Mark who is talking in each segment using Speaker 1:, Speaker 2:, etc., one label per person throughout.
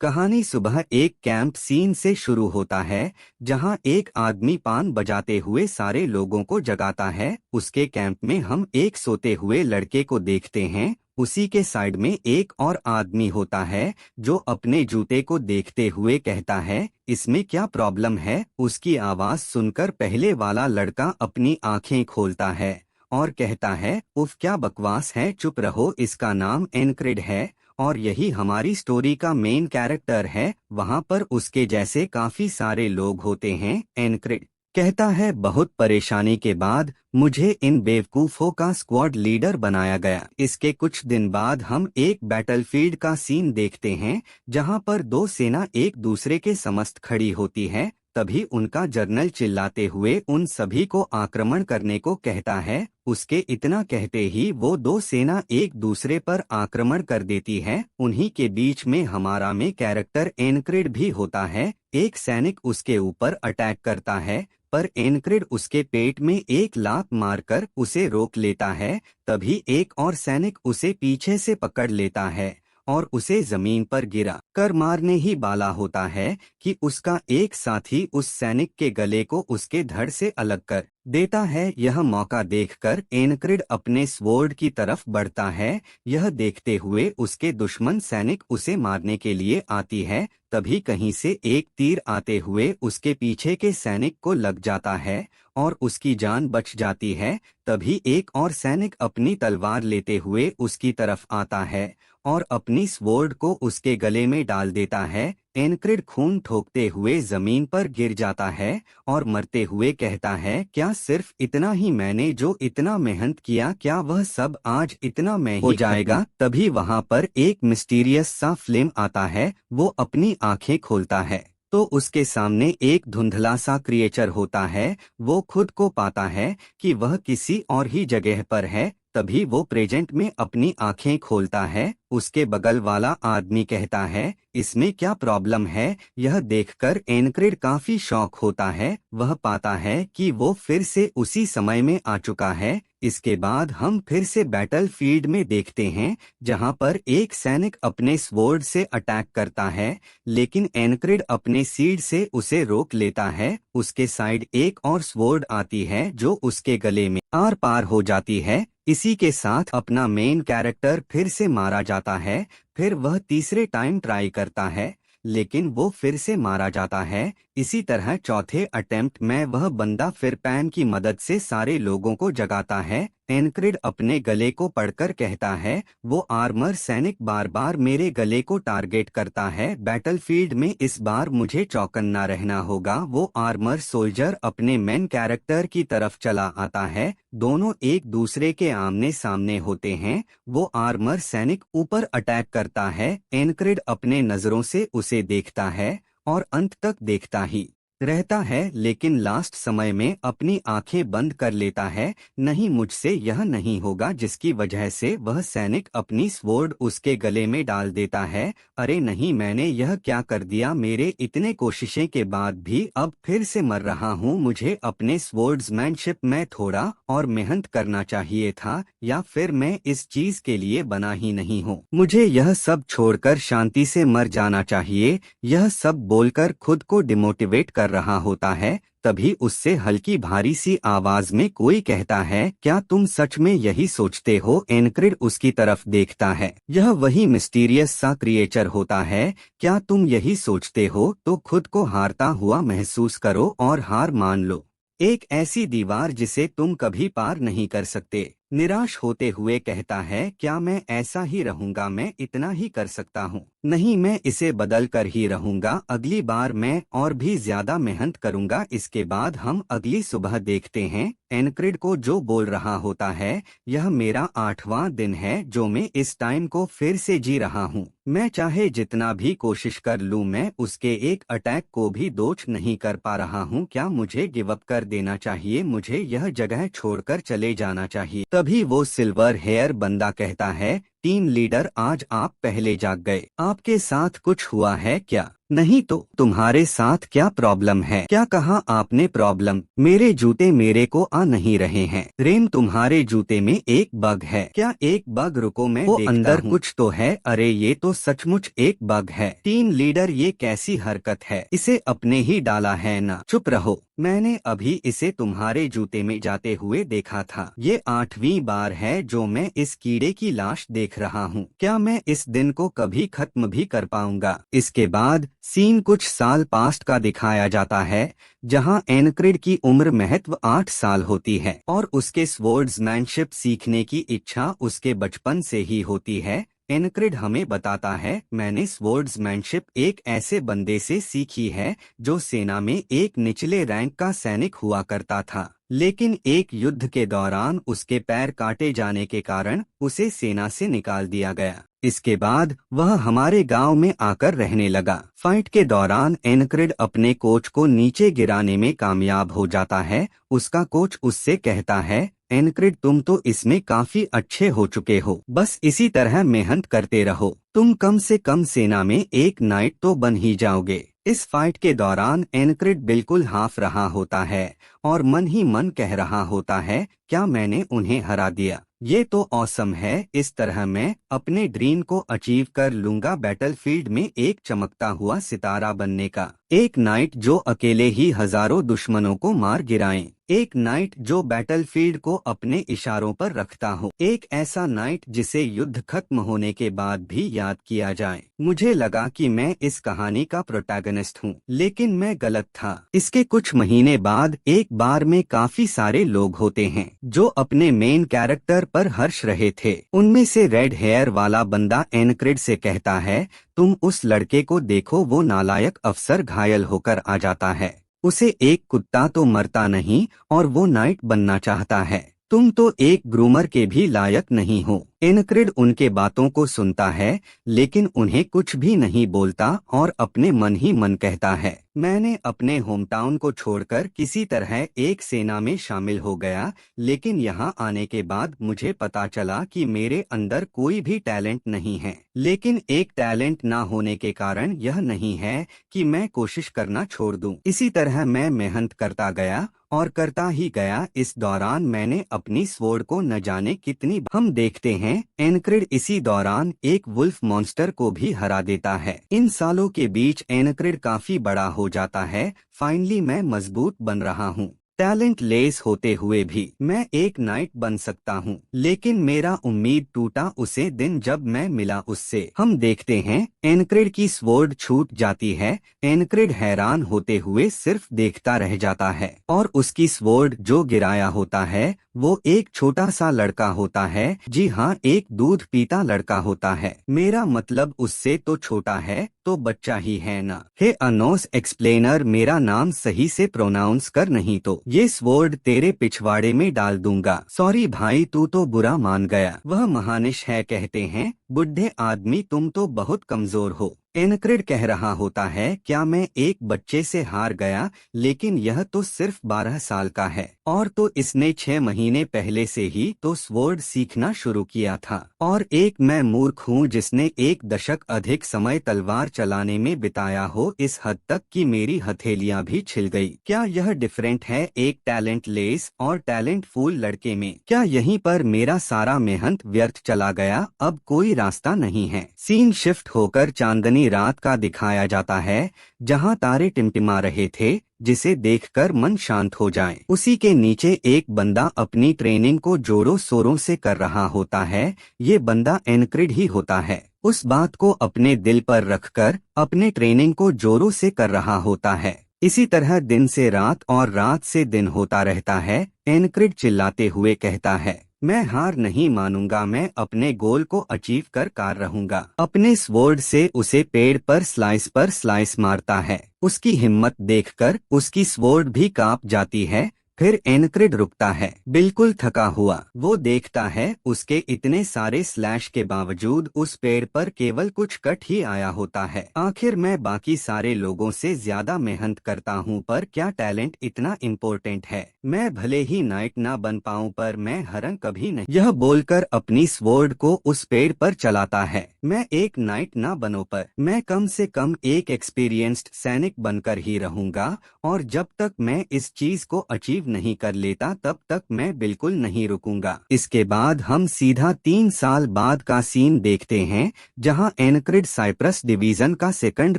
Speaker 1: कहानी सुबह एक कैंप सीन से शुरू होता है, जहां एक आदमी पान बजाते हुए सारे लोगों को जगाता है। उसके कैंप में हम एक सोते हुए लड़के को देखते हैं। उसी के साइड में एक और आदमी होता है, जो अपने जूते को देखते हुए कहता है, इसमें क्या प्रॉब्लम है। उसकी आवाज सुनकर पहले वाला लड़का अपनी आंखें खोलता है और कहता है, उफ क्या बकवास है, चुप रहो, इसका नाम एनक्रिड है और यही हमारी स्टोरी का मेन कैरेक्टर है। वहाँ पर उसके जैसे काफी सारे लोग होते हैं। एनक्रिड कहता है, बहुत परेशानी के बाद मुझे इन बेवकूफों का स्क्वाड लीडर बनाया गया। इसके कुछ दिन बाद हम एक बैटलफील्ड का सीन देखते हैं, जहां पर दो सेना एक दूसरे के समस्त खड़ी होती है। तभी उनका जर्नल चिल्लाते हुए उन सभी को आक्रमण करने को कहता है। उसके इतना कहते ही वो दो सेना एक दूसरे पर आक्रमण कर देती है। उन्हीं के बीच में हमारा में कैरेक्टर एनक्रिड भी होता है। एक सैनिक उसके ऊपर अटैक करता है, पर एनक्रिड उसके पेट में एक लात मारकर उसे रोक लेता है। तभी एक और सैनिक उसे पीछे से पकड़ लेता है और उसे जमीन पर गिरा कर मारने ही वाला होता है कि उसका एक साथी उस सैनिक के गले को उसके धड़ से अलग कर देता है। यह मौका देखकर एनक्रिड अपने स्वॉर्ड की तरफ बढ़ता है। यह देखते हुए उसके दुश्मन सैनिक उसे मारने के लिए आती है। तभी कहीं से एक तीर आते हुए उसके पीछे के सैनिक को लग जाता है और उसकी जान बच जाती है। तभी एक और सैनिक अपनी तलवार लेते हुए उसकी तरफ आता है और अपनी स्वॉर्ड को उसके गले में डाल देता है। एनक्रिड खून ठोकते हुए जमीन पर गिर जाता है और मरते हुए कहता है, क्या सिर्फ इतना ही, मैंने जो इतना मेहनत किया, क्या वह सब आज इतना में हो जाएगा। तभी वहां पर एक मिस्टीरियस सा फ्लेम आता है। वो अपनी आंखें खोलता है तो उसके सामने एक धुंधला सा क्रिएचर होता है। वो खुद को पाता है कि वह किसी और ही जगह पर है। तभी वो प्रेजेंट में अपनी आंखें खोलता है। उसके बगल वाला आदमी कहता है, इसमें क्या प्रॉब्लम है। यह देखकर एनक्रिड काफी शॉक होता है। वह पाता है कि वो फिर से उसी समय में आ चुका है। इसके बाद हम फिर से बैटल फील्ड में देखते हैं, जहां पर एक सैनिक अपने स्वॉर्ड से अटैक करता है, लेकिन एनक्रिड अपने सीड से उसे रोक लेता है। उसके साइड एक और स्वॉर्ड आती है, जो उसके गले में आर पार हो जाती है। इसी के साथ अपना मेन कैरेक्टर फिर से मारा जाता है। फिर वह तीसरे टाइम ट्राई करता है, लेकिन वो फिर से मारा जाता है। इसी तरह चौथे अटेम्प्ट में वह बंदा फिर पैन की मदद से सारे लोगों को जगाता है। एनक्रिड अपने गले को पढ़कर कहता है, वो आर्मर सैनिक बार बार मेरे गले को टारगेट करता है। बैटलफील्ड में इस बार मुझे चौकन्ना रहना होगा। वो आर्मर सोल्जर अपने मेन कैरेक्टर की तरफ चला आता है। दोनों एक दूसरे के आमने सामने होते हैं। वो आर्मर सैनिक ऊपर अटैक करता है। एनक्रिड अपने नजरों से उसे देखता है और अंत तक देखता ही रहता है, लेकिन लास्ट समय में अपनी आंखें बंद कर लेता है। नहीं, मुझसे यह नहीं होगा, जिसकी वजह से वह सैनिक अपनी स्वॉर्ड उसके गले में डाल देता है। अरे नहीं, मैंने यह क्या कर दिया। मेरे इतने कोशिशें के बाद भी अब फिर से मर रहा हूँ। मुझे अपने स्वॉर्ड्समैनशिप में थोड़ा और मेहनत करना चाहिए था, या फिर मैं इस चीज के लिए बना ही नहीं हूँ। मुझे यह सब छोड़कर शांति से मर जाना चाहिए। यह सब बोलकर खुद को डिमोटिवेट कर रहा होता है। तभी उससे हल्की भारी सी आवाज में कोई कहता है, क्या तुम सच में यही सोचते हो। एनक्रिड उसकी तरफ देखता है। यह वही मिस्टीरियस सा क्रिएचर होता है। क्या तुम यही सोचते हो, तो खुद को हारता हुआ महसूस करो और हार मान लो। एक ऐसी दीवार जिसे तुम कभी पार नहीं कर सकते। निराश होते हुए कहता है, क्या मैं ऐसा ही रहूंगा, मैं इतना ही कर सकता हूँ। नहीं, मैं इसे बदल कर ही रहूंगा। अगली बार मैं और भी ज्यादा मेहनत करूंगा। इसके बाद हम अगली सुबह देखते हैं एनक्रिड को जो बोल रहा होता है, यह मेरा 8वां दिन है जो मैं इस टाइम को फिर से जी रहा हूँ। मैं चाहे जितना भी कोशिश कर लूँ, मैं उसके एक अटैक को भी दोच नहीं कर पा रहा हूँ। क्या मुझे गिव अप कर देना चाहिए। मुझे यह जगह छोड़कर चले जाना चाहिए। तभी वो सिल्वर हेयर बंदा कहता है, टीम लीडर, आज आप पहले जाग गए। आपके साथ कुछ हुआ है क्या? नहीं तो तुम्हारे साथ क्या प्रॉब्लम है? क्या कहा आपने प्रॉब्लम? मेरे जूते मेरे को आ नहीं रहे हैं। रेम, तुम्हारे जूते में एक बग है। क्या एक बग? रुको मैं देखता अंदर हूँ। कुछ तो है। अरे ये तो सचमुच एक बग है। टीम लीडर, ये कैसी हरकत है? इसे अपने ही डाला है ना? चुप रहो, मैंने अभी इसे तुम्हारे जूते में जाते हुए देखा था। ये 8वीं बार है जो मैं इस कीड़े की लाश देख रहा हूँ। क्या मैं इस दिन को कभी खत्म भी कर पाऊंगा? इसके बाद सीन कुछ साल पास्ट का दिखाया जाता है, जहां एनक्रिड की उम्र महत्व 8 साल होती है और उसके स्वर्ड्समैनशिप सीखने की इच्छा उसके बचपन से ही होती है। एनक्रिड हमें बताता है, मैंने स्वर्ड्समैनशिप एक ऐसे बंदे से सीखी है जो सेना में एक निचले रैंक का सैनिक हुआ करता था, लेकिन एक युद्ध के दौरान उसके पैर काटे जाने के कारण उसे सेना से निकाल दिया गया। इसके बाद वह हमारे गांव में आकर रहने लगा। फाइट के दौरान एनक्रिड अपने कोच को नीचे गिराने में कामयाब हो जाता है। उसका कोच उससे कहता है, एनक्रिड तुम तो इसमें काफी अच्छे हो चुके हो, बस इसी तरह मेहनत करते रहो, तुम कम से कम सेना में एक नाइट तो बन ही जाओगे। इस फाइट के दौरान एनक्रिड बिल्कुल हाफ रहा होता है और मन ही मन कह रहा होता है, क्या मैंने उन्हें हरा दिया? ये तो ऑसम है। इस तरह मैं अपने ड्रीम को अचीव कर लूंगा, बैटलफील्ड में एक चमकता हुआ सितारा बनने का। एक नाइट जो अकेले ही हजारों दुश्मनों को मार गिराएं। एक नाइट जो बैटलफील्ड को अपने इशारों पर रखता हो। एक ऐसा नाइट जिसे युद्ध खत्म होने के बाद भी याद किया जाए। मुझे लगा कि मैं इस कहानी का प्रोटैगनिस्ट हूँ, लेकिन मैं गलत था। इसके कुछ महीने बाद एक बार में काफी सारे लोग होते हैं जो अपने मेन कैरेक्टर पर हर्ष रहे थे। उनमें से रेड हेयर वाला बंदा एनक्रिड से कहता है, तुम उस लड़के को देखो, वो नालायक अफसर घायल होकर आ जाता है। उसे एक कुत्ता तो मरता नहीं और वो नाइट बनना चाहता है। तुम तो एक ग्रूमर के भी लायक नहीं हो। एनक्रिड उनके बातों को सुनता है, लेकिन उन्हें कुछ भी नहीं बोलता और अपने मन ही मन कहता है, मैंने अपने होमटाउन को छोड़कर किसी तरह एक सेना में शामिल हो गया, लेकिन यहाँ आने के बाद मुझे पता चला कि मेरे अंदर कोई भी टैलेंट नहीं है। लेकिन एक टैलेंट ना होने के कारण यह नहीं है कि मैं कोशिश करना छोड़ दूं। इसी तरह मैं मेहनत करता गया और करता ही गया। इस दौरान मैंने अपनी स्वॉर्ड को न जाने कितनी हम देखते हैं एनक्रिड इसी दौरान एक वुल्फ मॉन्स्टर को भी हरा देता है। इन सालों के बीच एनक्रिड काफी बड़ा हो जाता है। फाइनली मैं मजबूत बन रहा हूँ। टैलेंट लेस होते हुए भी मैं एक नाइट बन सकता हूँ, लेकिन मेरा उम्मीद टूटा उसे दिन जब मैं मिला उससे। हम देखते हैं एनक्रिड की स्वॉर्ड छूट जाती है। एनक्रिड हैरान होते हुए सिर्फ देखता रह जाता है और उसकी स्वॉर्ड जो गिराया होता है वो एक छोटा सा लड़का होता है। जी हाँ, एक दूध पीता लड़का होता है। मेरा मतलब उससे तो छोटा है, तो बच्चा ही है ना। हे अनोस एक्सप्लेनर, मेरा नाम सही से प्रोनाउंस कर, नहीं तो ये स्वॉर्ड तेरे पिछवाड़े में डाल दूंगा। सॉरी भाई, तू तो बुरा मान गया। वह महानिश है, कहते हैं बुढ़े आदमी तुम तो बहुत कमजोर हो। एनक्रिड कह रहा होता है, क्या मैं एक बच्चे से हार गया, लेकिन यह तो सिर्फ 12 साल का है और तो इसने 6 महीने पहले से ही तो स्वॉर्ड सीखना शुरू किया था। और एक मैं मूर्ख हूँ जिसने 1 दशक अधिक समय तलवार चलाने में बिताया हो, इस हद तक कि मेरी हथेलियां भी छिल गई। क्या यह डिफरेंट है एक टैलेंट लेस और टैलेंट फुल लड़के में? क्या यहीं पर मेरा सारा मेहनत व्यर्थ चला गया? अब कोई रास्ता नहीं है। सीन शिफ्ट होकर चांदनी रात का दिखाया जाता है, जहां तारे टिमटिमा रहे थे, जिसे देखकर मन शांत हो जाए। उसी के नीचे एक बंदा अपनी ट्रेनिंग को जोरों शोरों से कर रहा होता है। ये बंदा एनक्रिड ही होता है। उस बात को अपने दिल पर रखकर अपने ट्रेनिंग को जोरों से कर रहा होता है। इसी तरह दिन से रात और रात से दिन होता रहता है। एनक्रिड चिल्लाते हुए कहता है, मैं हार नहीं मानूंगा, मैं अपने गोल को अचीव कर कार रहूंगा। अपने स्वॉर्ड से उसे पेड़ पर स्लाइस मारता है। उसकी हिम्मत देखकर उसकी स्वॉर्ड भी कांप जाती है। फिर एनक्रिड रुकता है, बिल्कुल थका हुआ। वो देखता है उसके इतने सारे स्लैश के बावजूद उस पेड़ पर केवल कुछ कट ही आया होता है। आखिर मैं बाकी सारे लोगों से ज्यादा मेहनत करता हूँ, पर क्या टैलेंट इतना इम्पोर्टेंट है? मैं भले ही नाइट ना बन पाऊँ पर मैं हरन कभी नहीं। यह बोलकर अपनी स्वॉर्ड को उस पेड़ पर चलाता है। मैं एक नाइट ना बनो पर मैं कम से कम एक एक्सपीरियंस्ड सैनिक बनकर ही रहूंगा, और जब तक मैं इस चीज को अचीव नहीं कर लेता तब तक मैं बिल्कुल नहीं रुकूंगा। इसके बाद हम सीधा 3 साल बाद का सीन देखते हैं, जहां एनक्रिड साइप्रस डिवीजन का सेकंड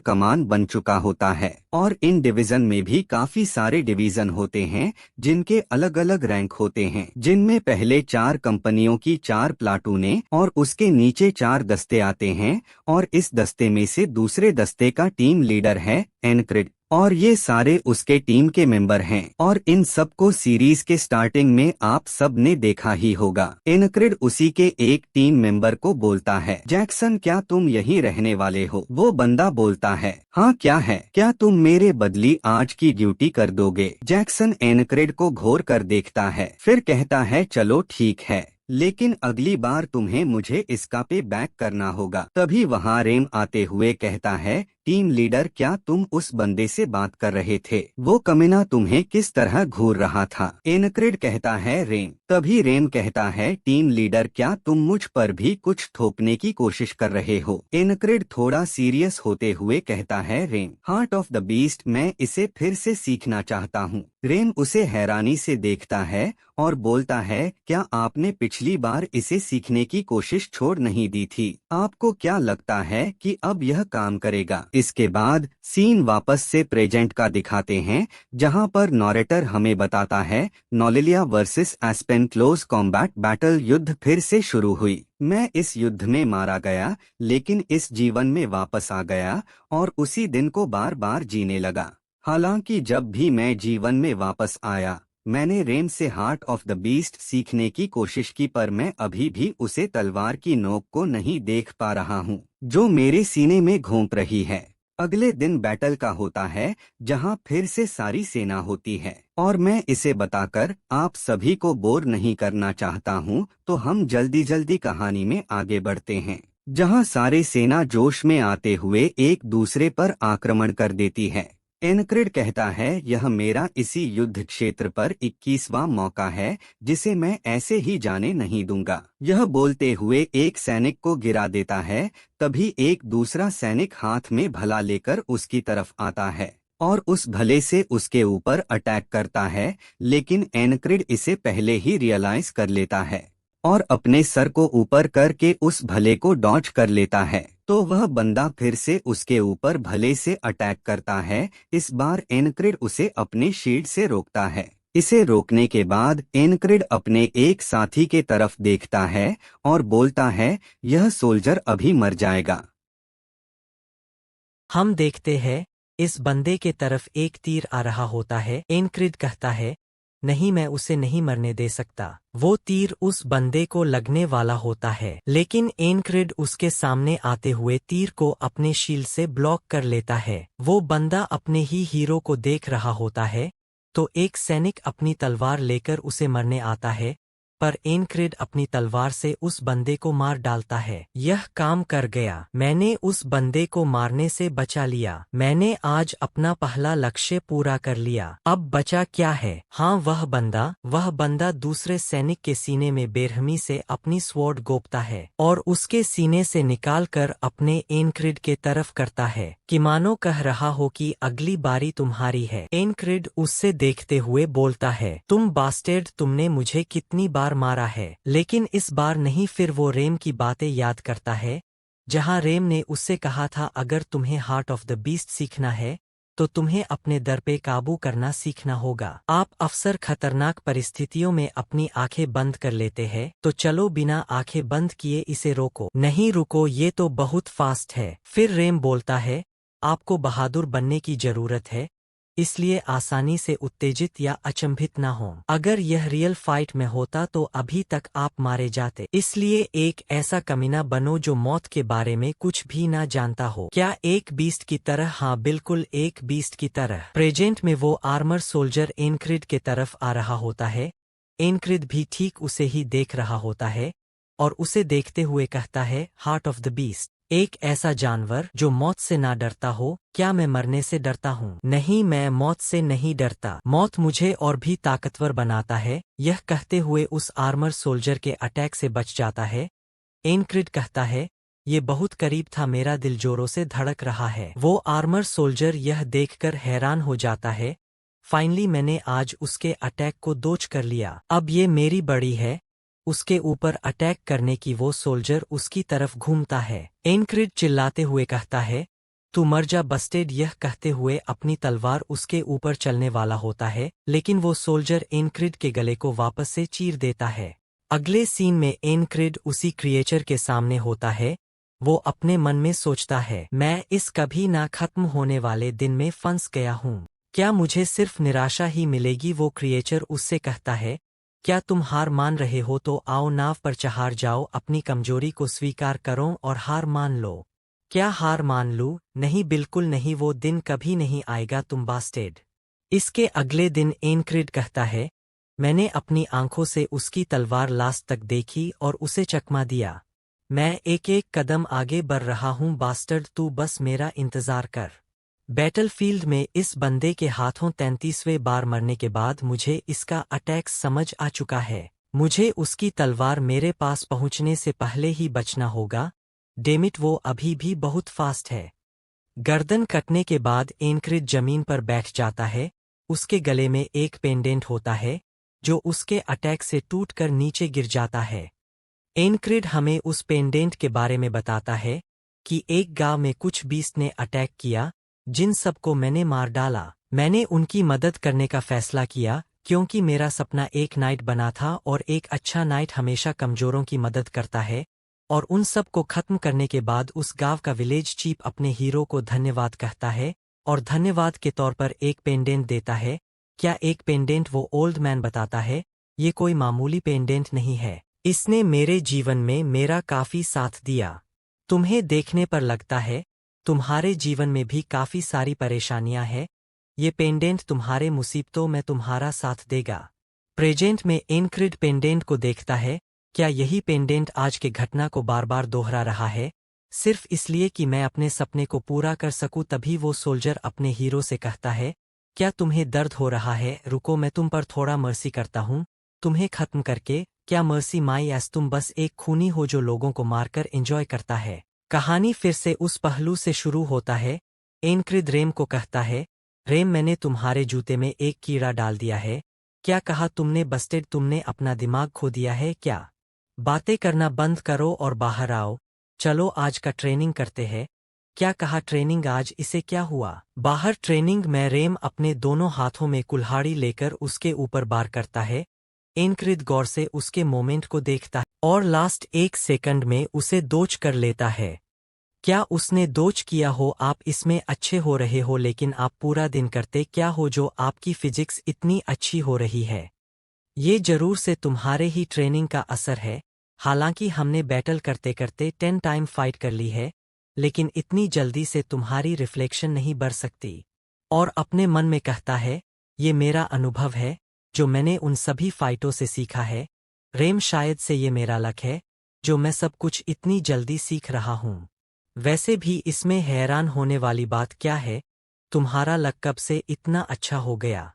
Speaker 1: कमान बन चुका होता है। और इन डिवीजन में भी काफी सारे डिवीजन होते हैं जिनके अलग अलग रैंक होते हैं, जिनमें पहले 4 कंपनियों की 4 प्लाटूने और उसके नीचे 4 दस्ते आते हैं, और इस दस्ते में से दूसरे दस्ते का टीम लीडर है एनक्रिड, और ये सारे उसके टीम के मेंबर हैं। और इन सबको सीरीज के स्टार्टिंग में आप सब ने देखा ही होगा। एनक्रिड उसी के एक टीम मेंबर को बोलता है, जैक्सन क्या तुम यहीं रहने वाले हो? वो बंदा बोलता है, हाँ क्या है, क्या तुम मेरे बदली आज की ड्यूटी कर दोगे? जैक्सन एनक्रिड को घोर कर देखता है, फिर कहता है चलो ठीक है, लेकिन अगली बार तुम्हें मुझे इसका पे बैक करना होगा। तभी वहाँ रेम आते हुए कहता है, टीम लीडर क्या तुम उस बंदे से बात कर रहे थे? वो कमीना तुम्हें किस तरह घूर रहा था? एनक्रिड कहता है रेम। तभी रेम कहता है, टीम लीडर क्या तुम मुझ पर भी कुछ थोपने की कोशिश कर रहे हो? एनक्रिड थोड़ा सीरियस होते हुए कहता है, Rem heart of the beast मैं इसे फिर से सीखना चाहता हूँ। रेम उसे हैरानी से देखता है और बोलता है, क्या आपने पिछली बार इसे सीखने की कोशिश छोड़ नहीं दी थी? आपको क्या लगता है कि अब यह काम करेगा? इसके बाद सीन वापस से प्रेजेंट का दिखाते हैं, जहां पर नॉरेटर हमें बताता है, नॉलेलिया वर्सेस एस्पेन क्लोज कॉम्बैट बैटल युद्ध फिर से शुरू हुई। मैं इस युद्ध में मारा गया, लेकिन इस जीवन में वापस आ गया और उसी दिन को बार बार जीने लगा। हालांकि जब भी मैं जीवन में वापस आया, मैंने रेम से हार्ट ऑफ द बीस्ट सीखने की कोशिश की, पर मैं अभी भी उसे तलवार की नोक को नहीं देख पा रहा हूँ जो मेरे सीने में घोंप रही है। अगले दिन बैटल का होता है, जहां फिर से सारी सेना होती है, और मैं इसे बताकर आप सभी को बोर नहीं करना चाहता हूं, तो हम जल्दी जल्दी कहानी में आगे बढ़ते हैं, जहां सारे सेना जोश में आते हुए एक दूसरे पर आक्रमण कर देती है। एनक्रिड कहता है, यह मेरा इसी युद्ध क्षेत्र पर 21वां मौका है जिसे मैं ऐसे ही जाने नहीं दूंगा। यह बोलते हुए एक सैनिक को गिरा देता है। तभी एक दूसरा सैनिक हाथ में भला लेकर उसकी तरफ आता है और उस भले से उसके ऊपर अटैक करता है, लेकिन एनक्रिड इसे पहले ही रियलाइज कर लेता है और अपने सर को ऊपर करके उस भले को डॉज कर लेता है। तो वह बंदा फिर से उसके ऊपर भले से अटैक करता है। इस बार एनक्रिड उसे अपने शील्ड से रोकता है। इसे रोकने के बाद एनक्रिड अपने एक साथी के तरफ देखता है और बोलता है, यह सोल्जर अभी मर जाएगा।
Speaker 2: हम देखते हैं इस बंदे के तरफ एक तीर आ रहा होता है। एनक्रिड कहता है, नहीं मैं उसे नहीं मरने दे सकता। वो तीर उस बंदे को लगने वाला होता है, लेकिन एनक्रिड उसके सामने आते हुए तीर को अपने शील्ड से ब्लॉक कर लेता है। वो बंदा अपने ही हीरो को देख रहा होता है, तो एक सैनिक अपनी तलवार लेकर उसे मरने आता है, पर एनक्रिड अपनी तलवार से उस बंदे को मार डालता है। यह काम कर गया, मैंने उस बंदे को मारने से बचा लिया। मैंने आज अपना पहला लक्ष्य पूरा कर लिया। अब बचा क्या है? हाँ, वह बंदा दूसरे सैनिक के सीने में बेरहमी से अपनी स्वॉर्ड गोपता है और उसके सीने से निकालकर अपने एनक्रिड के तरफ करता है, कि मानो कह रहा हो कि अगली बारी तुम्हारी है। एनक्रिड उससे देखते हुए बोलता है, तुम बास्टेर्ड, तुमने मुझे कितनी बार मारा है, लेकिन इस बार नहीं। फिर वो रेम की बातें याद करता है, जहां रेम ने उससे कहा था, अगर तुम्हें हार्ट ऑफ द बीस्ट सीखना है तो तुम्हें अपने डर पे काबू करना सीखना होगा। आप अक्सर खतरनाक परिस्थितियों में अपनी आंखें बंद कर लेते हैं, तो चलो बिना आंखें बंद किए इसे रोको। नहीं रुको, ये तो बहुत फास्ट है। फिर रेम बोलता है, आपको बहादुर बनने की जरूरत है, इसलिए आसानी से उत्तेजित या अचंभित ना हो। अगर यह रियल फाइट में होता तो अभी तक आप मारे जाते। इसलिए एक ऐसा कमीना बनो जो मौत के बारे में कुछ भी ना जानता हो। क्या एक बीस्ट की तरह? हाँ, बिल्कुल एक बीस्ट की तरह। प्रेजेंट में वो आर्मर सोल्जर एनक्रिड के तरफ आ रहा होता है। एनक्रिड भी ठीक उसे ही देख रहा होता है और उसे देखते हुए कहता है, हार्ट ऑफ द बीस्ट, एक ऐसा जानवर जो मौत से ना डरता हो। क्या मैं मरने से डरता हूँ? नहीं, मैं मौत से नहीं डरता। मौत मुझे और भी ताकतवर बनाता है। यह कहते हुए उस आर्मर सोल्जर के अटैक से बच जाता है। एनक्रिड कहता है, ये बहुत करीब था, मेरा दिल जोरों से धड़क रहा है। वो आर्मर सोल्जर यह देखकर हैरान हो जाता है, फाइनली मैंने आज उसके अटैक को दोच कर लिया। अब ये मेरी बड़ी है उसके ऊपर अटैक करने की। वो सोल्जर उसकी तरफ घूमता है। एनक्रिड चिल्लाते हुए कहता है, तू मर जा बस्टेड। यह कहते हुए अपनी तलवार उसके ऊपर चलने वाला होता है, लेकिन वो सोल्जर एनक्रिड के गले को वापस से चीर देता है। अगले सीन में एनक्रिड उसी क्रिएचर के सामने होता है। वो अपने मन में सोचता है, मैं इस कभी ना खत्म होने वाले दिन में फंस गया हूँ। क्या मुझे सिर्फ निराशा ही मिलेगी? वो क्रिएचर उससे कहता है, क्या तुम हार मान रहे हो? तो आओ नाव पर चढ़ जाओ, अपनी कमजोरी को स्वीकार करो और हार मान लो। क्या हार मान लूं? नहीं, बिल्कुल नहीं, वो दिन कभी नहीं आएगा तुम बास्टेड। इसके अगले दिन एनक्रिड कहता है, मैंने अपनी आंखों से उसकी तलवार लास्ट तक देखी और उसे चकमा दिया। मैं एक एक कदम आगे बढ़ रहा हूँ बास्टर्ड, तू बस मेरा इंतजार कर। बैटलफील्ड में इस बंदे के हाथों 33वें बार मरने के बाद मुझे इसका अटैक समझ आ चुका है। मुझे उसकी तलवार मेरे पास पहुंचने से पहले ही बचना होगा। डेमिट, वो अभी भी बहुत फास्ट है। गर्दन कटने के बाद एनक्रिड जमीन पर बैठ जाता है। उसके गले में एक पेंडेंट होता है जो उसके अटैक से टूटकर नीचे गिर जाता है। एनक्रिड हमें उस पेंडेंट के बारे में बताता है कि एक गांव में कुछ बीस्ट ने अटैक किया, जिन सबको मैंने मार डाला। मैंने उनकी मदद करने का फैसला किया क्योंकि मेरा सपना एक नाइट बना था और एक अच्छा नाइट हमेशा कमजोरों की मदद करता है। और उन सब को खत्म करने के बाद उस गांव का विलेज चीफ अपने हीरो को धन्यवाद कहता है और धन्यवाद के तौर पर एक पेंडेंट देता है। क्या एक पेंडेंट? वो ओल्ड मैन बताता है, ये कोई मामूली पेंडेंट नहीं है, इसने मेरे जीवन में मेरा काफी साथ दिया। तुम्हें देखने पर लगता है तुम्हारे जीवन में भी काफी सारी परेशानियां हैं। ये पेंडेंट तुम्हारे मुसीबतों में तुम्हारा साथ देगा। प्रेजेंट में एनक्रिड पेंडेंट को देखता है। क्या यही पेंडेंट आज के घटना को बार बार दोहरा रहा है, सिर्फ इसलिए कि मैं अपने सपने को पूरा कर सकूं? तभी वो सोल्जर अपने हीरो से कहता है, क्या तुम्हें दर्द हो रहा है? रुको, मैं तुम पर थोड़ा मर्सी करता हूं तुम्हें खत्म करके। क्या मर्सी माई एस, तुम बस एक खूनी हो जो लोगों को मारकर एंजॉय करता है। कहानी फिर से उस पहलू से शुरू होता है। एनक्रिड रेम को कहता है, रेम, मैंने तुम्हारे जूते में एक कीड़ा डाल दिया है। क्या कहा तुमने बस्टेड? तुमने अपना दिमाग खो दिया है क्या? बातें करना बंद करो और बाहर आओ। चलो आज का ट्रेनिंग करते हैं। क्या कहा ट्रेनिंग? आज इसे क्या हुआ? बाहर ट्रेनिंग में रेम अपने दोनों हाथों में कुल्हाड़ी लेकर उसके ऊपर बार करता है। एनक्रिड गौर से उसके मोमेंट को देखता है और लास्ट एक सेकंड में उसे दोच कर लेता है। क्या उसने दोच किया हो? आप इसमें अच्छे हो रहे हो, लेकिन आप पूरा दिन करते क्या हो जो आपकी फिजिक्स इतनी अच्छी हो रही है? ये जरूर से तुम्हारे ही ट्रेनिंग का असर है। हालांकि हमने बैटल करते करते 10 टाइम फाइट कर ली है, लेकिन इतनी जल्दी से तुम्हारी रिफ्लेक्शन नहीं बढ़ सकती। और अपने मन में कहता है, ये मेरा अनुभव है जो मैंने उन सभी फाइटों से सीखा है। रेम, शायद से ये मेरा लक है जो मैं सब कुछ इतनी जल्दी सीख रहा हूँ। वैसे भी इसमें हैरान होने वाली बात क्या है? तुम्हारा लक कब से इतना अच्छा हो गया?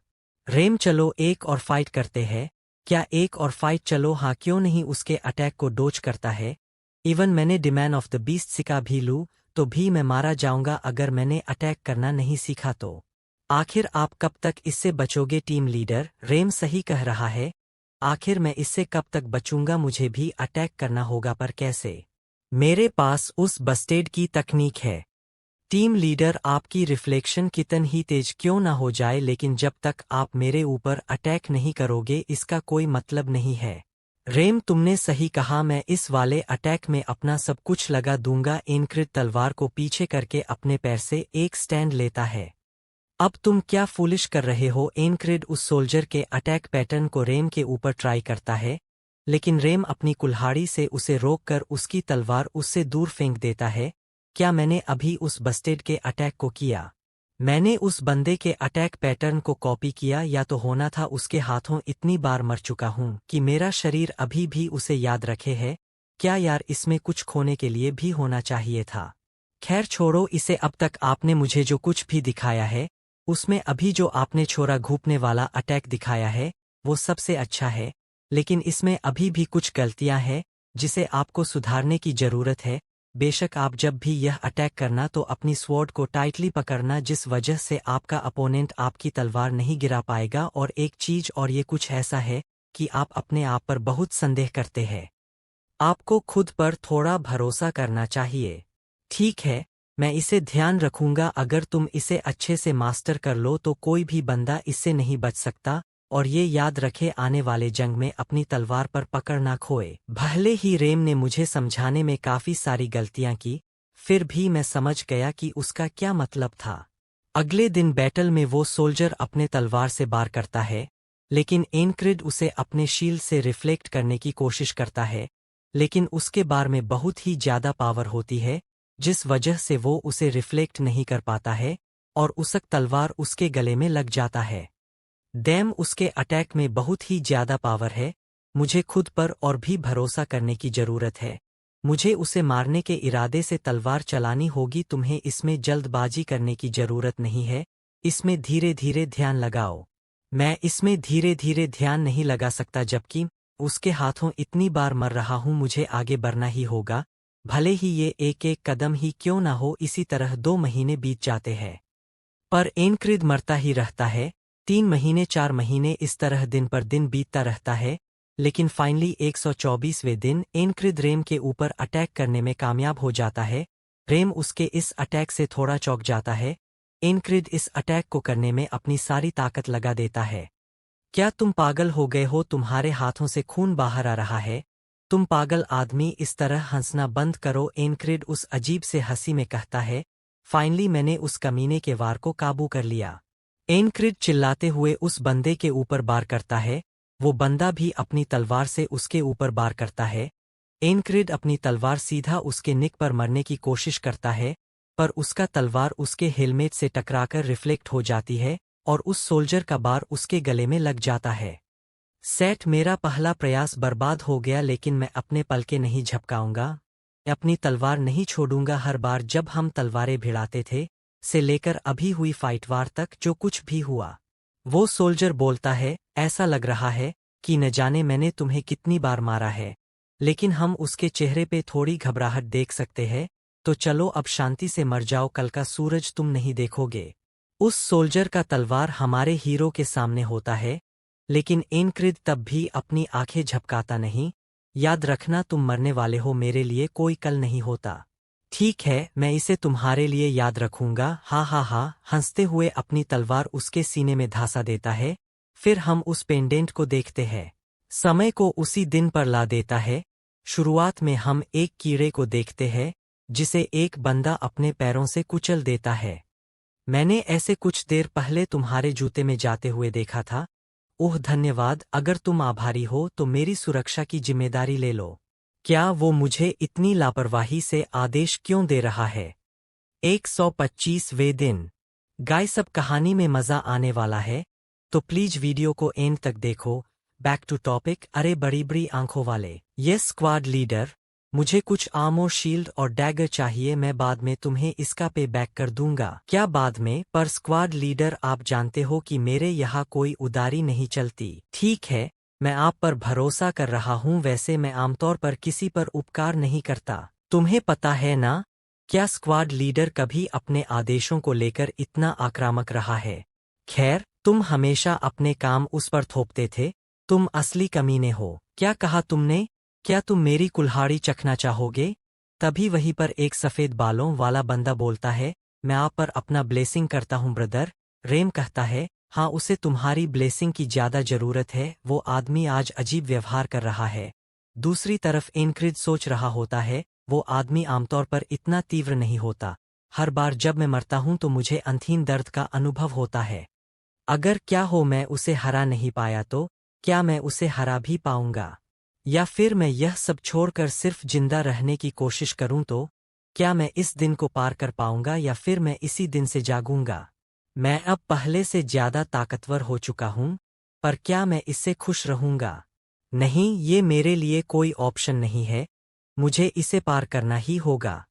Speaker 2: रेम, चलो एक और फाइट करते हैं। क्या एक और फाइट? चलो हाँ, क्यों नहीं। उसके अटैक को डोज करता है। इवन मैंने डिमैन ऑफ द बीस्ट सीखा भी लूँ तो भी मैं मारा जाऊंगा अगर मैंने अटैक करना नहीं सीखा तो। आखिर आप कब तक इससे बचोगे टीम लीडर? रेम, सही कह रहा है, आखिर मैं इससे कब तक बचूंगा? मुझे भी अटैक करना होगा, पर कैसे? मेरे पास उस बस्टेड की तकनीक है। टीम लीडर, आपकी रिफ्लेक्शन कितनी ही तेज क्यों ना हो जाए, लेकिन जब तक आप मेरे ऊपर अटैक नहीं करोगे इसका कोई मतलब नहीं है। रेम, तुमने सही कहा, मैं इस वाले अटैक में अपना सब कुछ लगा दूंगा। एनक्रिड तलवार को पीछे करके अपने पैर से एक स्टैंड लेता है। अब तुम क्या फूलिश कर रहे हो? एनक्रिड उस सोल्जर के अटैक पैटर्न को रेम के ऊपर ट्राई करता है, लेकिन रेम अपनी कुल्हाड़ी से उसे रोककर उसकी तलवार उससे दूर फेंक देता है। क्या मैंने अभी उस बस्टेड के अटैक को किया? मैंने उस बंदे के अटैक पैटर्न को कॉपी किया, या तो होना था उसके हाथों इतनी बार मर चुका हूं कि मेरा शरीर अभी भी उसे याद रखे है। क्या यार, इसमें कुछ खोने के लिए भी होना चाहिए था। खैर छोड़ो इसे। अब तक आपने मुझे जो कुछ भी दिखाया है, उसमें अभी जो आपने छोरा घूपने वाला अटैक दिखाया है, वो सबसे अच्छा है। लेकिन इसमें अभी भी कुछ गलतियां हैं जिसे आपको सुधारने की जरूरत है। बेशक आप जब भी यह अटैक करना तो अपनी स्वॉर्ड को टाइटली पकड़ना, जिस वजह से आपका अपोनेंट आपकी तलवार नहीं गिरा पाएगा। और एक चीज और, ये कुछ ऐसा है कि आप अपने आप पर बहुत संदेह करते हैं। आपको खुद पर थोड़ा भरोसा करना चाहिए। ठीक है, मैं इसे ध्यान रखूंगा। अगर तुम इसे अच्छे से मास्टर कर लो तो कोई भी बंदा इससे नहीं बच सकता। और ये याद रखे, आने वाले जंग में अपनी तलवार पर पकड़ ना खोए। भले ही रेम ने मुझे समझाने में काफी सारी गलतियां की, फिर भी मैं समझ गया कि उसका क्या मतलब था। अगले दिन बैटल में वो सोल्जर अपने तलवार से वार करता है, लेकिन एनक्रिड उसे अपने शील्ड से रिफ्लेक्ट करने की कोशिश करता है, लेकिन उसके बार में बहुत ही ज्यादा पावर होती है, जिस वजह से वो उसे रिफ्लेक्ट नहीं कर पाता है और उसक तलवार उसके गले में लग जाता है। डैम, उसके अटैक में बहुत ही ज्यादा पावर है। मुझे खुद पर और भी भरोसा करने की जरूरत है। मुझे उसे मारने के इरादे से तलवार चलानी होगी। तुम्हें इसमें जल्दबाजी करने की जरूरत नहीं है, इसमें धीरे धीरे ध्यान लगाओ। मैं इसमें धीरे धीरे ध्यान नहीं लगा सकता जबकि उसके हाथों इतनी बार मर रहा हूं। मुझे आगे बढ़ना ही होगा, भले ही ये एक एक कदम ही क्यों ना हो। इसी तरह 2 महीने बीत जाते हैं, पर एनक्रिड मरता ही रहता है। 3 महीने, 4 महीने, इस तरह दिन पर दिन बीतता रहता है। लेकिन फाइनली 124वें दिन एनक्रिड रेम के ऊपर अटैक करने में कामयाब हो जाता है। रेम उसके इस अटैक से थोड़ा चौंक जाता है। एनक्रिड इस अटैक को करने में अपनी सारी ताकत लगा देता है। क्या तुम पागल हो गए हो? तुम्हारे हाथों से खून बाहर आ रहा है। तुम पागल आदमी, इस तरह हंसना बंद करो। एनक्रिड उस अजीब से हंसी में कहता है। फाइनली मैंने उस कमीने के वार को काबू कर लिया। एनक्रिड चिल्लाते हुए उस बंदे के ऊपर वार करता है। वो बंदा भी अपनी तलवार से उसके ऊपर वार करता है। एनक्रिड अपनी तलवार सीधा उसके निक पर मरने की कोशिश करता है, पर उसका तलवार उसके हेलमेट से टकराकर रिफ्लेक्ट हो जाती है और उस सोल्जर का बार उसके गले में लग जाता है। सेठ, मेरा पहला प्रयास बर्बाद हो गया, लेकिन मैं अपने पलके नहीं झपकाऊंगा। अपनी तलवार नहीं छोड़ूंगा। हर बार जब हम तलवारें भिड़ाते थे, से लेकर अभी हुई फाइट वार तक जो कुछ भी हुआ, वो सोल्जर बोलता है, ऐसा लग रहा है कि न जाने मैंने तुम्हें कितनी बार मारा है। लेकिन हम उसके चेहरे पे थोड़ी घबराहट देख सकते हैं। तो चलो अब शांति से मर जाओ, कल का सूरज तुम नहीं देखोगे। उस सोल्जर का तलवार हमारे हीरो के सामने होता है, लेकिन एनक्रिड तब भी अपनी आंखें झपकाता नहीं। याद रखना, तुम मरने वाले हो, मेरे लिए कोई कल नहीं होता। ठीक है, मैं इसे तुम्हारे लिए याद रखूंगा। हा हा हा, हंसते हुए अपनी तलवार उसके सीने में धांसा देता है। फिर हम उस पेंडेंट को देखते हैं। समय को उसी दिन पर ला देता है। शुरुआत में हम एक कीड़े को देखते हैं जिसे एक बंदा अपने पैरों से कुचल देता है। मैंने ऐसे कुछ देर पहले तुम्हारे जूते में जाते हुए देखा था। ओह धन्यवाद, अगर तुम आभारी हो तो मेरी सुरक्षा की जिम्मेदारी ले लो। क्या वो मुझे इतनी लापरवाही से आदेश क्यों दे रहा है? 125वें दिन। गाइस, सब कहानी में मजा आने वाला है, तो प्लीज वीडियो को एंड तक देखो। Back to topic. अरे बड़ी बड़ी आंखों वाले, ये स्क्वाड लीडर, मुझे कुछ आर्मर, शील्ड और डैगर चाहिए। मैं बाद में तुम्हें इसका पे बैक कर दूंगा। क्या बाद में? पर स्क्वाड लीडर, आप जानते हो कि मेरे यहाँ कोई उदारी नहीं चलती। ठीक है, मैं आप पर भरोसा कर रहा हूँ। वैसे मैं आमतौर पर किसी पर उपकार नहीं करता, तुम्हें पता है ना? क्या स्क्वाड लीडर कभी अपने आदेशों को लेकर इतना आक्रामक रहा है? खैर, तुम हमेशा अपने काम उस पर थोपते थे। तुम असली कमीने हो। क्या कहा तुमने? क्या तुम मेरी कुल्हाड़ी चखना चाहोगे? तभी वहीं पर एक सफेद बालों वाला बंदा बोलता है, मैं आप पर अपना ब्लेसिंग करता हूँ ब्रदर। रेम कहता है, हाँ, उसे तुम्हारी ब्लेसिंग की ज्यादा जरूरत है। वो आदमी आज अजीब व्यवहार कर रहा है। दूसरी तरफ एनक्रिड सोच रहा होता है, वो आदमी आमतौर पर इतना तीव्र नहीं होता, हर बार जब मैं मरता हूं तो मुझे अंतहीन दर्द का अनुभव होता है। अगर क्या हो मैं उसे हरा नहीं पाया तो क्या मैं उसे हरा भी पाऊंगा? या फिर मैं यह सब छोड़कर सिर्फ जिंदा रहने की कोशिश करूं तो क्या मैं इस दिन को पार कर पाऊंगा या फिर मैं इसी दिन से जागूंगा? मैं अब पहले से ज्यादा ताकतवर हो चुका हूं, पर क्या मैं इससे खुश रहूंगा? नहीं, ये मेरे लिए कोई ऑप्शन नहीं है। मुझे इसे पार करना ही होगा।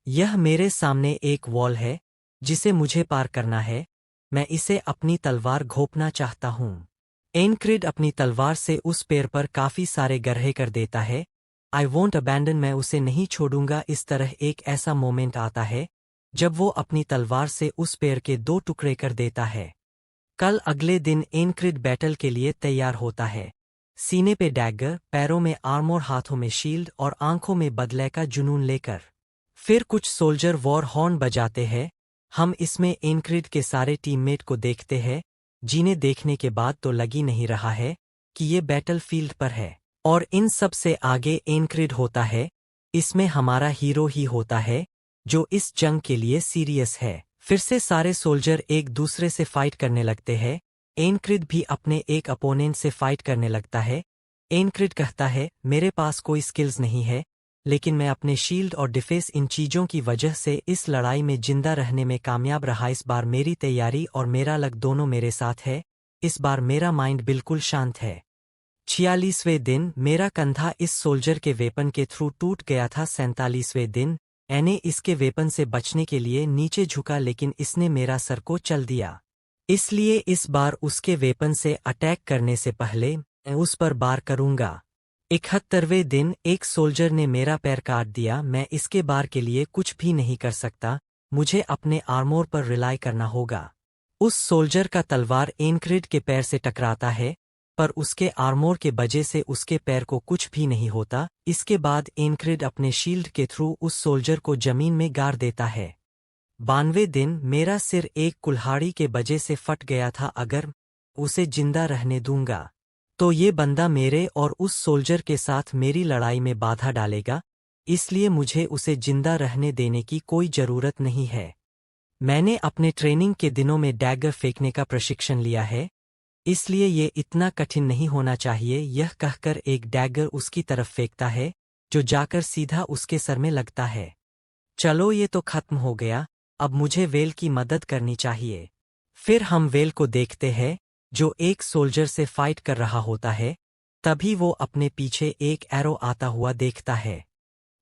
Speaker 2: यह मेरे सामने एक वॉल है जिसे मुझे पार करना है। मैं इसे अपनी तलवार घोंपना चाहता हूँ। एनक्रिड अपनी तलवार से उस पेड़ पर काफी सारे गरहे कर देता है। आई वोंट अबैंडन, मैं उसे नहीं छोड़ूंगा। इस तरह एक ऐसा मोमेंट आता है जब वो अपनी तलवार से उस पेड़ के 2 टुकड़े कर देता है। कल अगले दिन एनक्रिड बैटल के लिए तैयार होता है। सीने पे डैगर, पैरों में आर्मोर, हाथों में शील्ड और आंखों में बदले का जुनून लेकर। फिर कुछ सोल्जर वॉर हॉर्न बजाते हैं। हम इसमें एनक्रिड के सारे टीममेट को देखते हैं, जिन्हें देखने के बाद तो लग ही नहीं रहा है कि ये बैटल फील्ड पर है। और इन सब से आगे एनक्रिड होता है। इसमें हमारा हीरो ही होता है जो इस जंग के लिए सीरियस है। फिर से सारे सोल्जर एक दूसरे से फाइट करने लगते हैं। एनक्रिड भी अपने एक अपोनेंट से फाइट करने लगता है। एनक्रिड कहता है, मेरे पास कोई स्किल्स नहीं है, लेकिन मैं अपने शील्ड और डिफेंस इन चीजों की वजह से इस लड़ाई में जिंदा रहने में कामयाब रहा। इस बार मेरी तैयारी और मेरा लक दोनों मेरे साथ है। इस बार मेरा माइंड बिल्कुल शांत है। 46वें दिन मेरा कंधा इस सोल्जर के वेपन के थ्रू टूट गया था। 47वें दिन मैंने इसके वेपन से बचने के लिए नीचे झुका, लेकिन इसने मेरा सर को चल दिया। इसलिए इस बार उसके वेपन से अटैक करने से पहले मैं उस पर वार करूंगा। 71वें दिन एक सोल्जर ने मेरा पैर काट दिया। मैं इसके बार के लिए कुछ भी नहीं कर सकता। मुझे अपने आर्मोर पर रिलाई करना होगा। उस सोल्जर का तलवार एनक्रिड के पैर से टकराता है, पर उसके आर्मोर के वजह से उसके पैर को कुछ भी नहीं होता। इसके बाद एनक्रिड अपने शील्ड के थ्रू उस सोल्जर को जमीन में गाड़ देता है। 92वें दिन मेरा सिर एक कुल्हाड़ी के वजह से फट गया था। अगर उसे जिंदा रहने दूंगा तो ये बंदा मेरे और उस सोल्जर के साथ मेरी लड़ाई में बाधा डालेगा, इसलिए मुझे उसे जिंदा रहने देने की कोई जरूरत नहीं है। मैंने अपने ट्रेनिंग के दिनों में डैगर फेंकने का प्रशिक्षण लिया है, इसलिए ये इतना कठिन नहीं होना चाहिए। यह कहकर एक डैगर उसकी तरफ फेंकता है, जो जाकर सीधा उसके सर में लगता है। चलो, ये तो खत्म हो गया। अब मुझे वेल की मदद करनी चाहिए। फिर हम वेल को देखते हैं, जो एक सोल्जर से फाइट कर रहा होता है। तभी वो अपने पीछे एक एरो आता हुआ देखता है।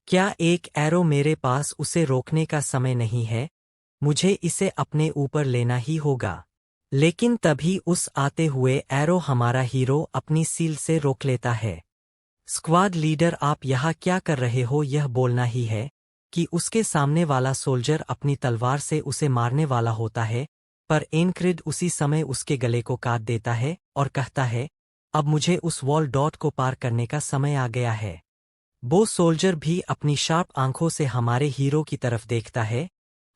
Speaker 2: क्या एक एरो मेरे पास उसे रोकने का समय नहीं है? मुझे इसे अपने ऊपर लेना ही होगा। लेकिन तभी उस आते हुए एरो हमारा हीरो अपनी सील से रोक लेता है। स्क्वाड लीडर, आप यहाँ क्या कर रहे हो? यह बोलना ही है कि उसके सामने वाला सोल्जर अपनी तलवार से उसे मारने वाला होता है, पर एनक्रिड उसी समय उसके गले को काट देता है और कहता है, अब मुझे उस वॉल डॉट को पार करने का समय आ गया है। वो सोल्जर भी अपनी शार्प आंखों से हमारे हीरो की तरफ देखता है।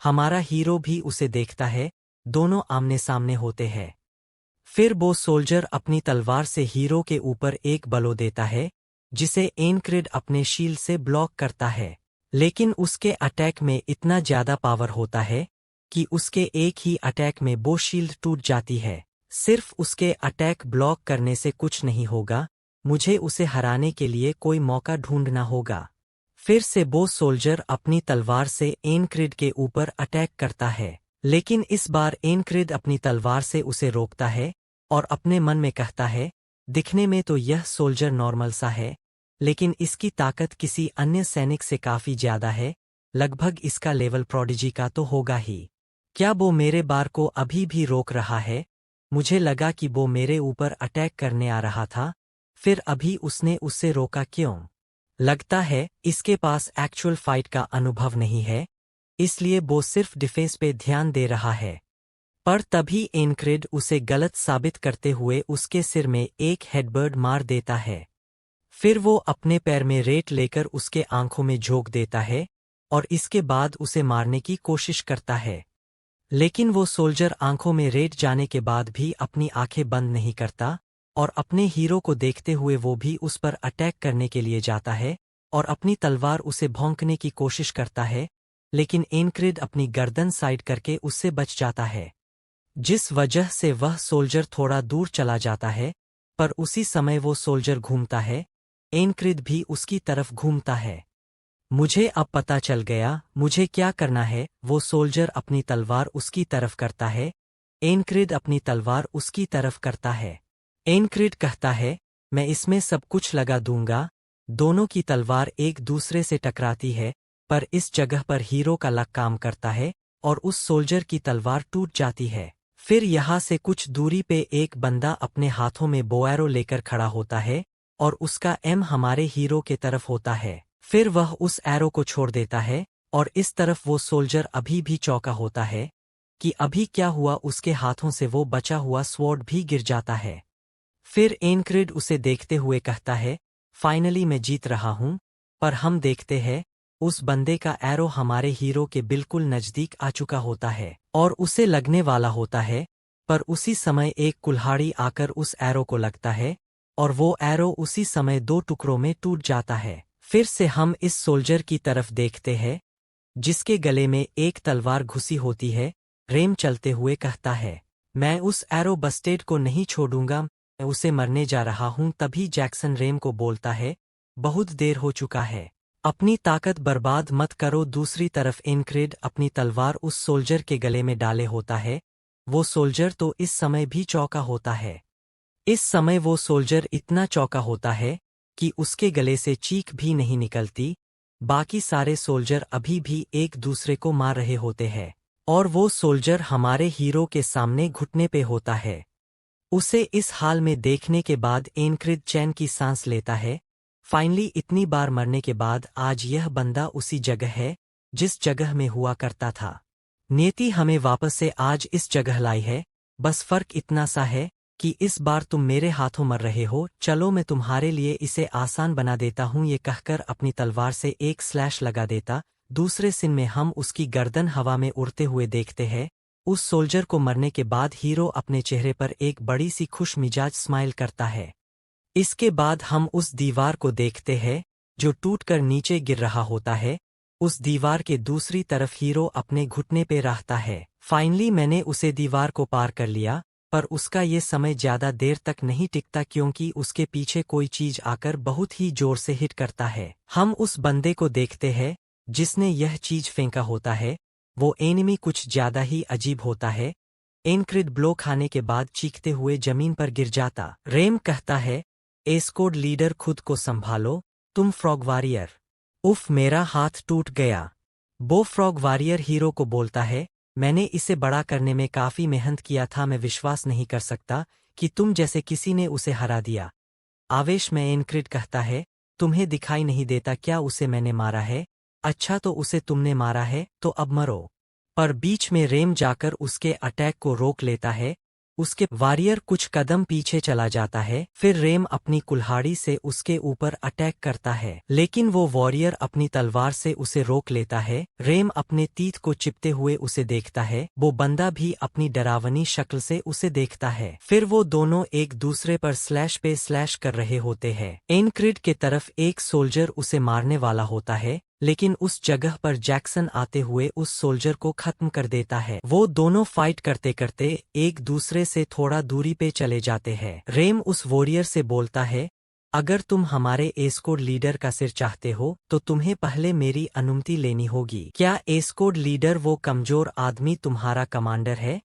Speaker 2: हमारा हीरो भी उसे देखता है। दोनों आमने सामने होते हैं। फिर वो सोल्जर अपनी तलवार से हीरो के ऊपर एक बलो देता है, जिसे एनक्रिड अपने शील्ड से ब्लॉक करता है। लेकिन उसके अटैक में इतना ज्यादा पावर होता है कि उसके एक ही अटैक में वो शील्ड टूट जाती है। सिर्फ उसके अटैक ब्लॉक करने से कुछ नहीं होगा, मुझे उसे हराने के लिए कोई मौका ढूंढना होगा। फिर से वो सोल्जर अपनी तलवार से एनक्रिड के ऊपर अटैक करता है, लेकिन इस बार एनक्रिड अपनी तलवार से उसे रोकता है और अपने मन में कहता है, दिखने में तो यह सोल्जर नॉर्मल सा है, लेकिन इसकी ताकत किसी अन्य सैनिक से काफी ज्यादा है। लगभग इसका लेवल प्रोडिजी का तो होगा ही। क्या वो मेरे बार को अभी भी रोक रहा है? मुझे लगा कि वो मेरे ऊपर अटैक करने आ रहा था, फिर अभी उसने उससे रोका क्यों? लगता है इसके पास एक्चुअल फाइट का अनुभव नहीं है, इसलिए वो सिर्फ डिफेंस पे ध्यान दे रहा है। पर तभी एनक्रिड उसे गलत साबित करते हुए उसके सिर में एक हेडबर्ड मार देता है। फिर वो अपने पैर में रेत लेकर उसके आंखों में झोंक देता है और इसके बाद उसे मारने की कोशिश करता है। लेकिन वो सोल्जर आंखों में रेत जाने के बाद भी अपनी आंखें बंद नहीं करता और अपने हीरो को देखते हुए वो भी उस पर अटैक करने के लिए जाता है और अपनी तलवार उसे भौंकने की कोशिश करता है, लेकिन एनक्रिड अपनी गर्दन साइड करके उससे बच जाता है, जिस वजह से वह सोल्जर थोड़ा दूर चला जाता है। पर उसी समय वो सोल्जर घूमता है, एनक्रिड भी उसकी तरफ घूमता है। मुझे अब पता चल गया मुझे क्या करना है। वो सोल्जर अपनी तलवार उसकी तरफ करता है, एनक्रिड अपनी तलवार उसकी तरफ करता है। एनक्रिड कहता है, मैं इसमें सब कुछ लगा दूंगा। दोनों की तलवार एक दूसरे से टकराती है, पर इस जगह पर हीरो का लक काम करता है और उस सोल्जर की तलवार टूट जाती है। फिर यहाँ से कुछ दूरी पे एक बंदा अपने हाथों में बोएरो लेकर खड़ा होता है और उसका एम हमारे हीरो के तरफ होता है। फिर वह उस एरो को छोड़ देता है और इस तरफ वो सोल्जर अभी भी चौंका होता है कि अभी क्या हुआ। उसके हाथों से वो बचा हुआ स्वॉर्ड भी गिर जाता है। फिर एनक्रिड उसे देखते हुए कहता है, फाइनली मैं जीत रहा हूं। पर हम देखते हैं उस बंदे का एरो हमारे हीरो के बिल्कुल नजदीक आ चुका होता है और उसे लगने वाला होता है। पर उसी समय एक कुल्हाड़ी आकर उस एरो को लगता है और वो एरो उसी समय दो टुकड़ों में टूट जाता है। फिर से हम इस सोल्जर की तरफ देखते हैं जिसके गले में एक तलवार घुसी होती है। रेम चलते हुए कहता है, मैं उस एरो बस्टेड को नहीं छोड़ूंगा, मैं उसे मरने जा रहा हूं। तभी जैक्सन रेम को बोलता है, बहुत देर हो चुका है, अपनी ताकत बर्बाद मत करो। दूसरी तरफ एनक्रिड अपनी तलवार उस सोल्जर के गले में डाले होता है। वो सोल्जर तो इस समय भी चौंका होता है। इस समय वो सोल्जर इतना चौंका होता है कि उसके गले से चीख भी नहीं निकलती। बाकी सारे सोल्जर अभी भी एक दूसरे को मार रहे होते हैं और वो सोल्जर हमारे हीरो के सामने घुटने पे होता है। उसे इस हाल में देखने के बाद एनक्रिड चैन की सांस लेता है। फाइनली इतनी बार मरने के बाद आज यह बंदा उसी जगह है जिस जगह में हुआ करता था। नियति हमें वापस से आज इस जगह लाई है, बस फर्क इतना सा है कि इस बार तुम मेरे हाथों मर रहे हो। चलो मैं तुम्हारे लिए इसे आसान बना देता हूँ। ये कहकर अपनी तलवार से एक स्लैश लगा देता। दूसरे सीन में हम उसकी गर्दन हवा में उड़ते हुए देखते हैं। उस सोल्जर को मरने के बाद हीरो अपने चेहरे पर एक बड़ी सी खुश मिजाज स्माइल करता है। इसके बाद हम उस दीवार को देखते हैं जो टूटकर नीचे गिर रहा होता है। उस दीवार के दूसरी तरफ हीरो अपने घुटने पे रहता है। फाइनली मैंने उसे दीवार को पार कर लिया, पर उसका ये समय ज्यादा देर तक नहीं टिकता क्योंकि उसके पीछे कोई चीज आकर बहुत ही जोर से हिट करता है। हम उस बंदे को देखते हैं जिसने यह चीज फेंका होता है। वो एनिमी कुछ ज्यादा ही अजीब होता है। एनक्रिड ब्लो खाने के बाद चीखते हुए जमीन पर गिर जाता। रेम कहता है, एस्कोड लीडर खुद को संभालो, तुम फ्रॉग वॉरियर। उफ, मेरा हाथ टूट गया। बो फ्रॉग वॉरियर हीरो को बोलता है, मैंने इसे बड़ा करने में काफी मेहनत किया था। मैं विश्वास नहीं कर सकता कि तुम जैसे किसी ने उसे हरा दिया। आवेश में एनक्रिड कहता है, तुम्हें दिखाई नहीं देता क्या उसे मैंने मारा है? अच्छा तो उसे तुमने मारा है तो अब मरो। पर बीच में रेम जाकर उसके अटैक को रोक लेता है। उसके वॉरियर कुछ कदम पीछे चला जाता है। फिर रेम अपनी कुल्हाड़ी से उसके ऊपर अटैक करता है, लेकिन वो वॉरियर अपनी तलवार से उसे रोक लेता है। रेम अपने तीत को चिपते हुए उसे देखता है। वो बंदा भी अपनी डरावनी शक्ल से उसे देखता है। फिर वो दोनों एक दूसरे पर स्लैश पे स्लैश कर रहे होते हैं। एनक्रिड के तरफ एक सोल्जर उसे मारने वाला होता है, लेकिन उस जगह पर जैक्सन आते हुए उस सोल्जर को खत्म कर देता है। वो दोनों फाइट करते करते एक दूसरे से थोड़ा दूरी पे चले जाते हैं। रेम उस वॉरियर से बोलता है, अगर तुम हमारे एस्कोड लीडर का सिर चाहते हो तो तुम्हें पहले मेरी अनुमति लेनी होगी। क्या एस्कोड लीडर वो कमजोर आदमी तुम्हारा कमांडर है?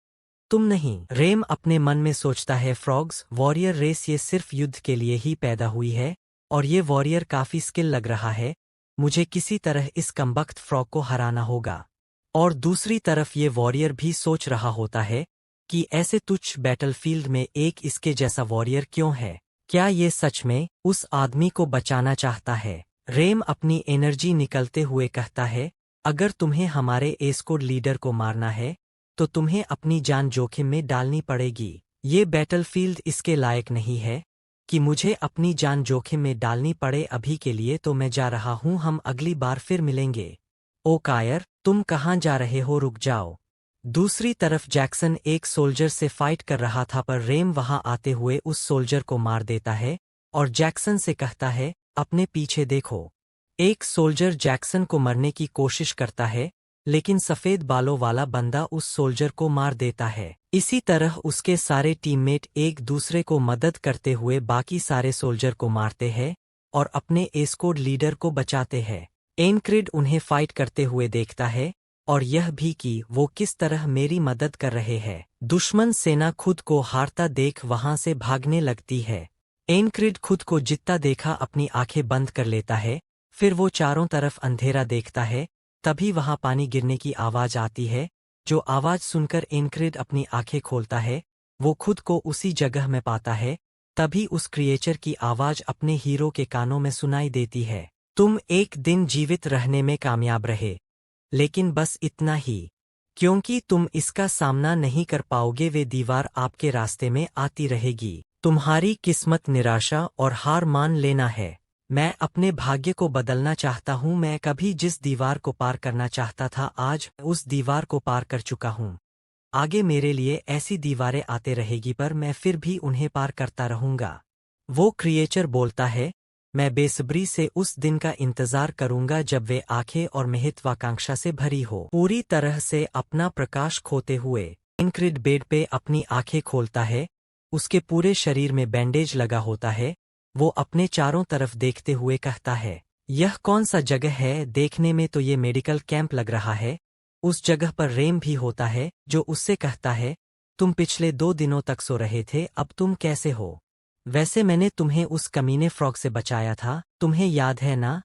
Speaker 2: तुम नहीं। रेम अपने मन में सोचता है, फ्रॉग्स वॉरियर रेस ये सिर्फ युद्ध के लिए ही पैदा हुई है और ये वॉरियर काफी स्किल लग रहा है। मुझे किसी तरह इस कमबख्त फ्रॉग को हराना होगा। और दूसरी तरफ ये वॉरियर भी सोच रहा होता है कि ऐसे तुच्छ बैटलफील्ड में एक इसके जैसा वॉरियर क्यों है? क्या ये सच में उस आदमी को बचाना चाहता है? रेम अपनी एनर्जी निकलते हुए कहता है, अगर तुम्हें हमारे एस्कोड लीडर को मारना है तो तुम्हें अपनी जान जोखिम में डालनी पड़ेगी। ये बैटलफील्ड इसके लायक नहीं है कि मुझे अपनी जान जोखिम में डालनी पड़े। अभी के लिए तो मैं जा रहा हूँ, हम अगली बार फिर मिलेंगे। ओ कायर, तुम कहाँ जा रहे हो? रुक जाओ। दूसरी तरफ जैक्सन एक सोल्जर से फाइट कर रहा था, पर रेम वहां आते हुए उस सोल्जर को मार देता है और जैक्सन से कहता है, अपने पीछे देखो। एक सोल्जर जैक्सन को मरने की कोशिश करता है, लेकिन सफ़ेद बालों वाला बंदा उस सोल्जर को मार देता है। इसी तरह उसके सारे टीममेट एक दूसरे को मदद करते हुए बाकी सारे सोल्जर को मारते हैं और अपने एस्कोड लीडर को बचाते हैं। एनक्रिड उन्हें फाइट करते हुए देखता है और यह भी कि वो किस तरह मेरी मदद कर रहे हैं। दुश्मन सेना खुद को हारता देख वहां से भागने लगती है। एनक्रिड खुद को जीतता देखा अपनी आंखें बंद कर लेता है। फिर वो चारों तरफ अंधेरा देखता है। तभी वहां पानी गिरने की आवाज आती है। जो आवाज सुनकर एनक्रिड अपनी आंखें खोलता है, वो खुद को उसी जगह में पाता है। तभी उस क्रिएचर की आवाज अपने हीरो के कानों में सुनाई देती है, तुम एक दिन जीवित रहने में कामयाब रहे, लेकिन बस इतना ही, क्योंकि तुम इसका सामना नहीं कर पाओगे। वे दीवार आपके रास्ते में आती रहेगी। तुम्हारी किस्मत निराशा और हार मान लेना है। मैं अपने भाग्य को बदलना चाहता हूँ। मैं कभी जिस दीवार को पार करना चाहता था, आज उस दीवार को पार कर चुका हूँ। आगे मेरे लिए ऐसी दीवारें आते रहेगी, पर मैं फिर भी उन्हें पार करता रहूंगा। वो क्रिएचर बोलता है, मैं बेसब्री से उस दिन का इंतजार करूंगा जब वे आंखें और महत्वाकांक्षा से भरी हो। पूरी तरह से अपना प्रकाश खोते हुए एनक्रिड बेड पे अपनी आंखें खोलता है। उसके पूरे शरीर में बैंडेज लगा होता है। वो अपने चारों तरफ देखते हुए कहता है, यह कौन सा जगह है? देखने में तो ये मेडिकल कैंप लग रहा है। उस जगह पर रेम भी होता है, जो उससे कहता है, तुम पिछले 2 दिनों तक सो रहे थे, अब तुम कैसे हो? वैसे मैंने तुम्हें उस कमीने फ्रॉग से बचाया था, तुम्हें याद है ना?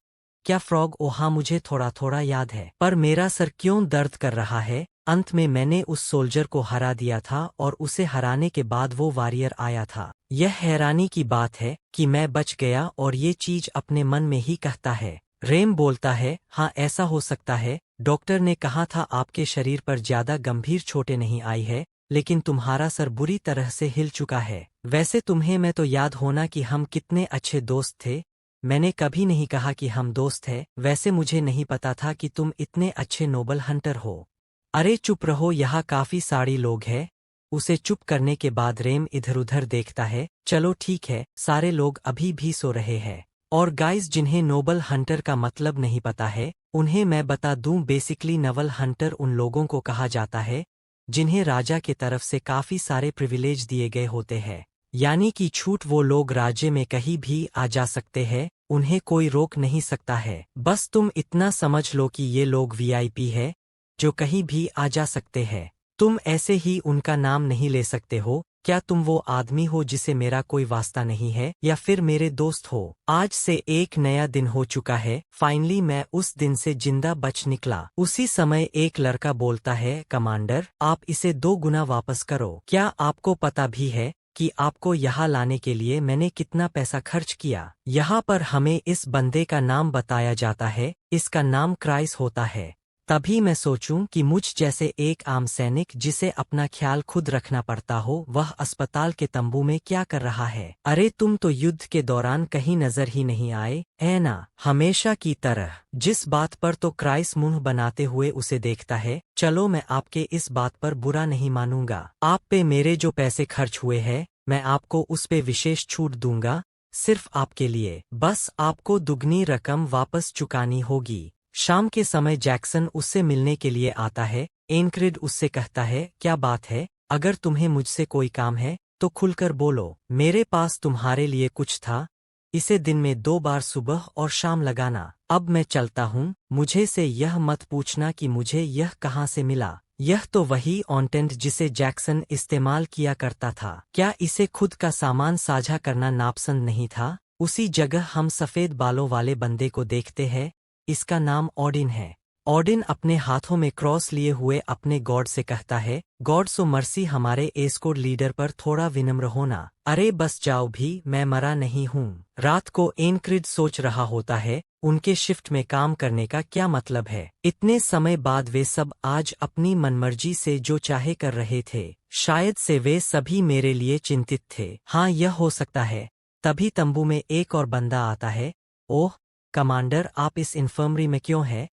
Speaker 2: क्या फ्रॉग? ओ हाँ, मुझे थोड़ा थोड़ा याद है, पर मेरा सर क्यों दर्द कर रहा है? अंत में मैंने उस सोल्जर को हरा दिया था और उसे हराने के बाद वो वॉरियर आया था। यह हैरानी की बात है कि मैं बच गया, और ये चीज अपने मन में ही कहता है। रेम बोलता है, हाँ ऐसा हो सकता है। डॉक्टर ने कहा था आपके शरीर पर ज्यादा गंभीर चोटें नहीं आई है, लेकिन तुम्हारा सर बुरी तरह से हिल चुका है। वैसे तुम्हें मैं तो याद होना कि हम कितने अच्छे दोस्त थे। मैंने कभी नहीं कहा कि हम दोस्त हैं। वैसे मुझे नहीं पता था कि तुम इतने अच्छे नोबल हंटर हो। अरे चुप रहो, यहाँ काफी सारे लोग हैं। उसे चुप करने के बाद रेम इधर उधर देखता है। चलो ठीक है, सारे लोग अभी भी सो रहे हैं। और गाइस, जिन्हें नोबल हंटर का मतलब नहीं पता है, उन्हें मैं बता दूं। बेसिकली नवल हंटर उन लोगों को कहा जाता है जिन्हें राजा के तरफ से काफी सारे प्रिविलेज दिए गए होते हैं। यानी कि छूट वो लोग राज्य में कहीं भी आ जा सकते हैं, उन्हें कोई रोक नहीं सकता है। बस तुम इतना समझ लो कि ये लोग वीआईपी है जो कहीं भी आ जा सकते हैं। तुम ऐसे ही उनका नाम नहीं ले सकते हो। क्या तुम वो आदमी हो जिसे मेरा कोई वास्ता नहीं है, या फिर मेरे दोस्त हो? आज से एक नया दिन हो चुका है। फाइनली मैं उस दिन से जिंदा बच निकला। उसी समय एक लड़का बोलता है, कमांडर आप इसे 2 गुना वापस करो। क्या आपको पता भी है कि आपको यहाँ लाने के लिए मैंने कितना पैसा खर्च किया? यहाँ पर हमें इस बंदे का नाम बताया जाता है, इसका नाम क्राइस होता है। तभी मैं सोचूं कि मुझ जैसे एक आम सैनिक जिसे अपना ख्याल खुद रखना पड़ता हो, वह अस्पताल के तंबू में क्या कर रहा है? अरे तुम तो युद्ध के दौरान कहीं नजर ही नहीं आए, है ना? हमेशा की तरह। जिस बात पर तो क्राइस मुंह बनाते हुए उसे देखता है। चलो मैं आपके इस बात पर बुरा नहीं मानूंगा। आप पे मेरे जो पैसे खर्च हुए हैं, मैं आपको उस पे विशेष छूट दूंगा, सिर्फ आपके लिए। बस आपको दुगनी रकम वापस चुकानी होगी। शाम के समय जैक्सन उससे मिलने के लिए आता है। एनक्रिड उससे कहता है, क्या बात है? अगर तुम्हें मुझसे कोई काम है तो खुलकर बोलो। मेरे पास तुम्हारे लिए कुछ था। इसे दिन में 2 बार सुबह और शाम लगाना। अब मैं चलता हूँ। मुझे से यह मत पूछना कि मुझे यह कहाँ से मिला। यह तो वही ऑन्टेंट जिसे जैक्सन इस्तेमाल किया करता था। क्या इसे खुद का सामान साझा करना नापसंद नहीं था? उसी जगह हम सफेद बालों वाले बंदे को देखते हैं। इसका नाम ऑडिन है। ऑडिन अपने हाथों में क्रॉस लिए हुए अपने गॉड से कहता है, गॉड सो मर्सी, हमारे एस्कोड लीडर पर थोड़ा विनम्र होना। अरे बस जाओ भी, मैं मरा नहीं हूँ। रात को एनक्रिड सोच रहा होता है, उनके शिफ्ट में काम करने का क्या मतलब है? इतने समय बाद वे सब आज अपनी मनमर्जी से जो चाहे कर रहे थे। शायद से वे सभी मेरे लिए चिंतित थे। हाँ, यह हो सकता है। तभी तंबू में एक और बंदा आता है। ओह कमांडर, आप इस इन्फर्मरी में क्यों हैं?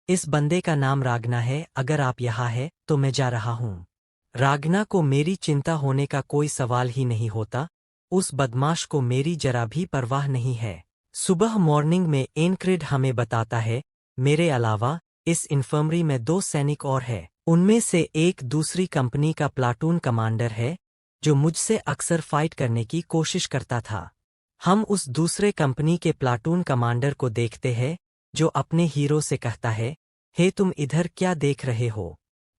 Speaker 2: इस बंदे का नाम रागना है। अगर आप यहाँ हैं तो मैं जा रहा हूँ। रागना को मेरी चिंता होने का कोई सवाल ही नहीं होता। उस बदमाश को मेरी जरा भी परवाह नहीं है। सुबह मॉर्निंग में एनक्रिड हमें बताता है, मेरे अलावा इस इन्फर्मरी में 2 सैनिक और है। उनमें से एक दूसरी कंपनी का प्लाटून कमांडर है, जो मुझसे अक्सर फाइट करने की कोशिश करता था। हम उस दूसरे कंपनी के प्लाटून कमांडर को देखते हैं, जो अपने हीरो से कहता है, हे तुम इधर क्या देख रहे हो?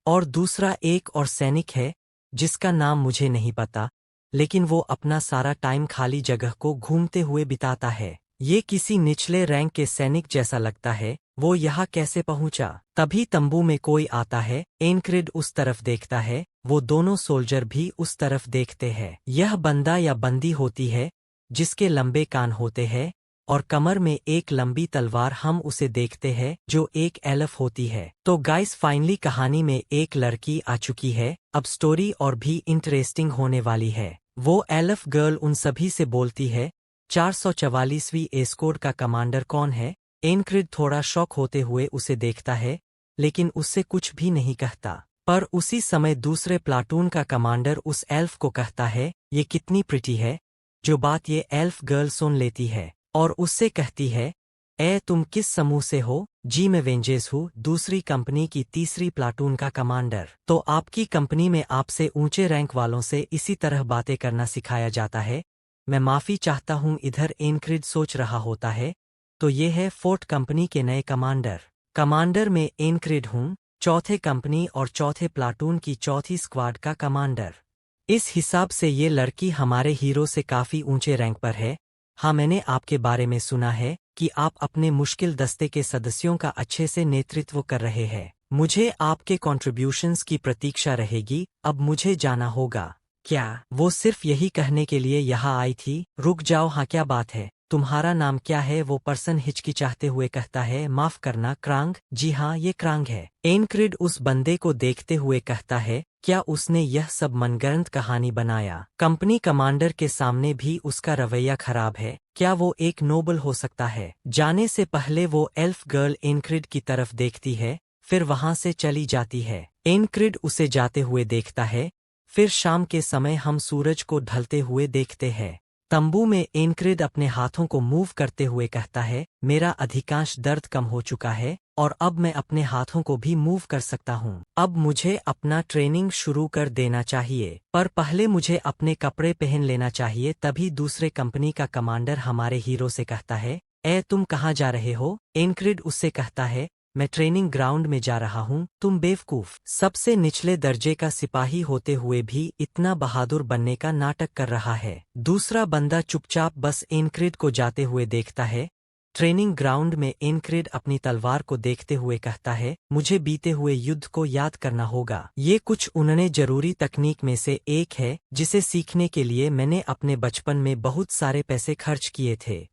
Speaker 2: और दूसरा एक और सैनिक है, जिसका नाम मुझे नहीं पता, लेकिन वो अपना सारा टाइम खाली जगह को घूमते हुए बिताता है। ये किसी निचले रैंक के सैनिक जैसा लगता है। वो यहाँ कैसे पहुंचा? तभी तंबू में कोई आता है। एनक्रिड उस तरफ देखता है, वो दोनों सोल्जर भी उस तरफ देखते हैं। यह बंदा या बंदी होती है, जिसके लंबे कान होते हैं और कमर में एक लंबी तलवार। हम उसे देखते हैं, जो एक एल्फ होती है। तो गाइस, फाइनली कहानी में एक लड़की आ चुकी है। अब स्टोरी और भी इंटरेस्टिंग होने वाली है। वो एल्फ गर्ल उन सभी से बोलती है, 444वीं एस्कोड का कमांडर कौन है? एनक्रिड थोड़ा शॉक होते हुए उसे देखता है, लेकिन उससे कुछ भी नहीं कहता। पर उसी समय दूसरे प्लाटून का कमांडर उस एल्फ को कहता है, ये कितनी प्रिटी है। जो बात ये एल्फ गर्ल सुन लेती है और उससे कहती है, तुम किस समूह से हो? जी मैं वेंजेस हूँ, दूसरी कंपनी की तीसरी प्लाटून का कमांडर। तो आपकी कंपनी में आपसे ऊंचे रैंक वालों से इसी तरह बातें करना सिखाया जाता है? मैं माफी चाहता हूँ। इधर एनक्रिड सोच रहा होता है, तो ये है फोर्थ कंपनी के नए कमांडर। कमांडर में एनक्रिड हूँ, चौथे कंपनी और चौथे प्लाटून की चौथी स्क्वाड का कमांडर। इस हिसाब से ये लड़की हमारे हीरो से काफी ऊंचे रैंक पर है। हाँ, मैंने आपके बारे में सुना है कि आप अपने मुश्किल दस्ते के सदस्यों का अच्छे से नेतृत्व कर रहे हैं। मुझे आपके कॉन्ट्रिब्यूशंस की प्रतीक्षा रहेगी। अब मुझे जाना होगा। क्या वो सिर्फ यही कहने के लिए यहाँ आई थी? रुक जाओ, हाँ क्या बात है? तुम्हारा नाम क्या है? वो पर्सन हिचकिचाते हुए कहता है, माफ करना क्रांग। जी हाँ, ये क्रांग है। एनक्रिड उस बंदे को देखते हुए कहता है, क्या उसने यह सब मनगढ़ंत कहानी बनाया? कंपनी कमांडर के सामने भी उसका रवैया खराब है। क्या वो एक नोबल हो सकता है? जाने से पहले वो एल्फ गर्ल एनक्रिड की तरफ देखती है, फिर वहां से चली जाती है। एनक्रिड उसे जाते हुए देखता है। फिर शाम के समय हम सूरज को ढलते हुए देखते हैं। तंबू में एनक्रिड अपने हाथों को मूव करते हुए कहता है, मेरा अधिकांश दर्द कम हो चुका है और अब मैं अपने हाथों को भी मूव कर सकता हूँ। अब मुझे अपना ट्रेनिंग शुरू कर देना चाहिए, पर पहले मुझे अपने कपड़े पहन लेना चाहिए। तभी दूसरे कंपनी का कमांडर हमारे हीरो से कहता है, तुम कहाँ जा रहे हो? एनक्रिड उससे कहता है, मैं ट्रेनिंग ग्राउंड में जा रहा हूँ। तुम बेवकूफ, सबसे निचले दर्जे का सिपाही होते हुए भी इतना बहादुर बनने का नाटक कर रहा है। दूसरा बंदा चुपचाप बस एनक्रिड को जाते हुए देखता है। ट्रेनिंग ग्राउंड में एनक्रिड अपनी तलवार को देखते हुए कहता है, मुझे बीते हुए युद्ध को याद करना होगा। ये कुछ उन्होंने जरूरी तकनीक में से एक है, जिसे सीखने के लिए मैंने अपने बचपन में बहुत सारे पैसे खर्च किए थे।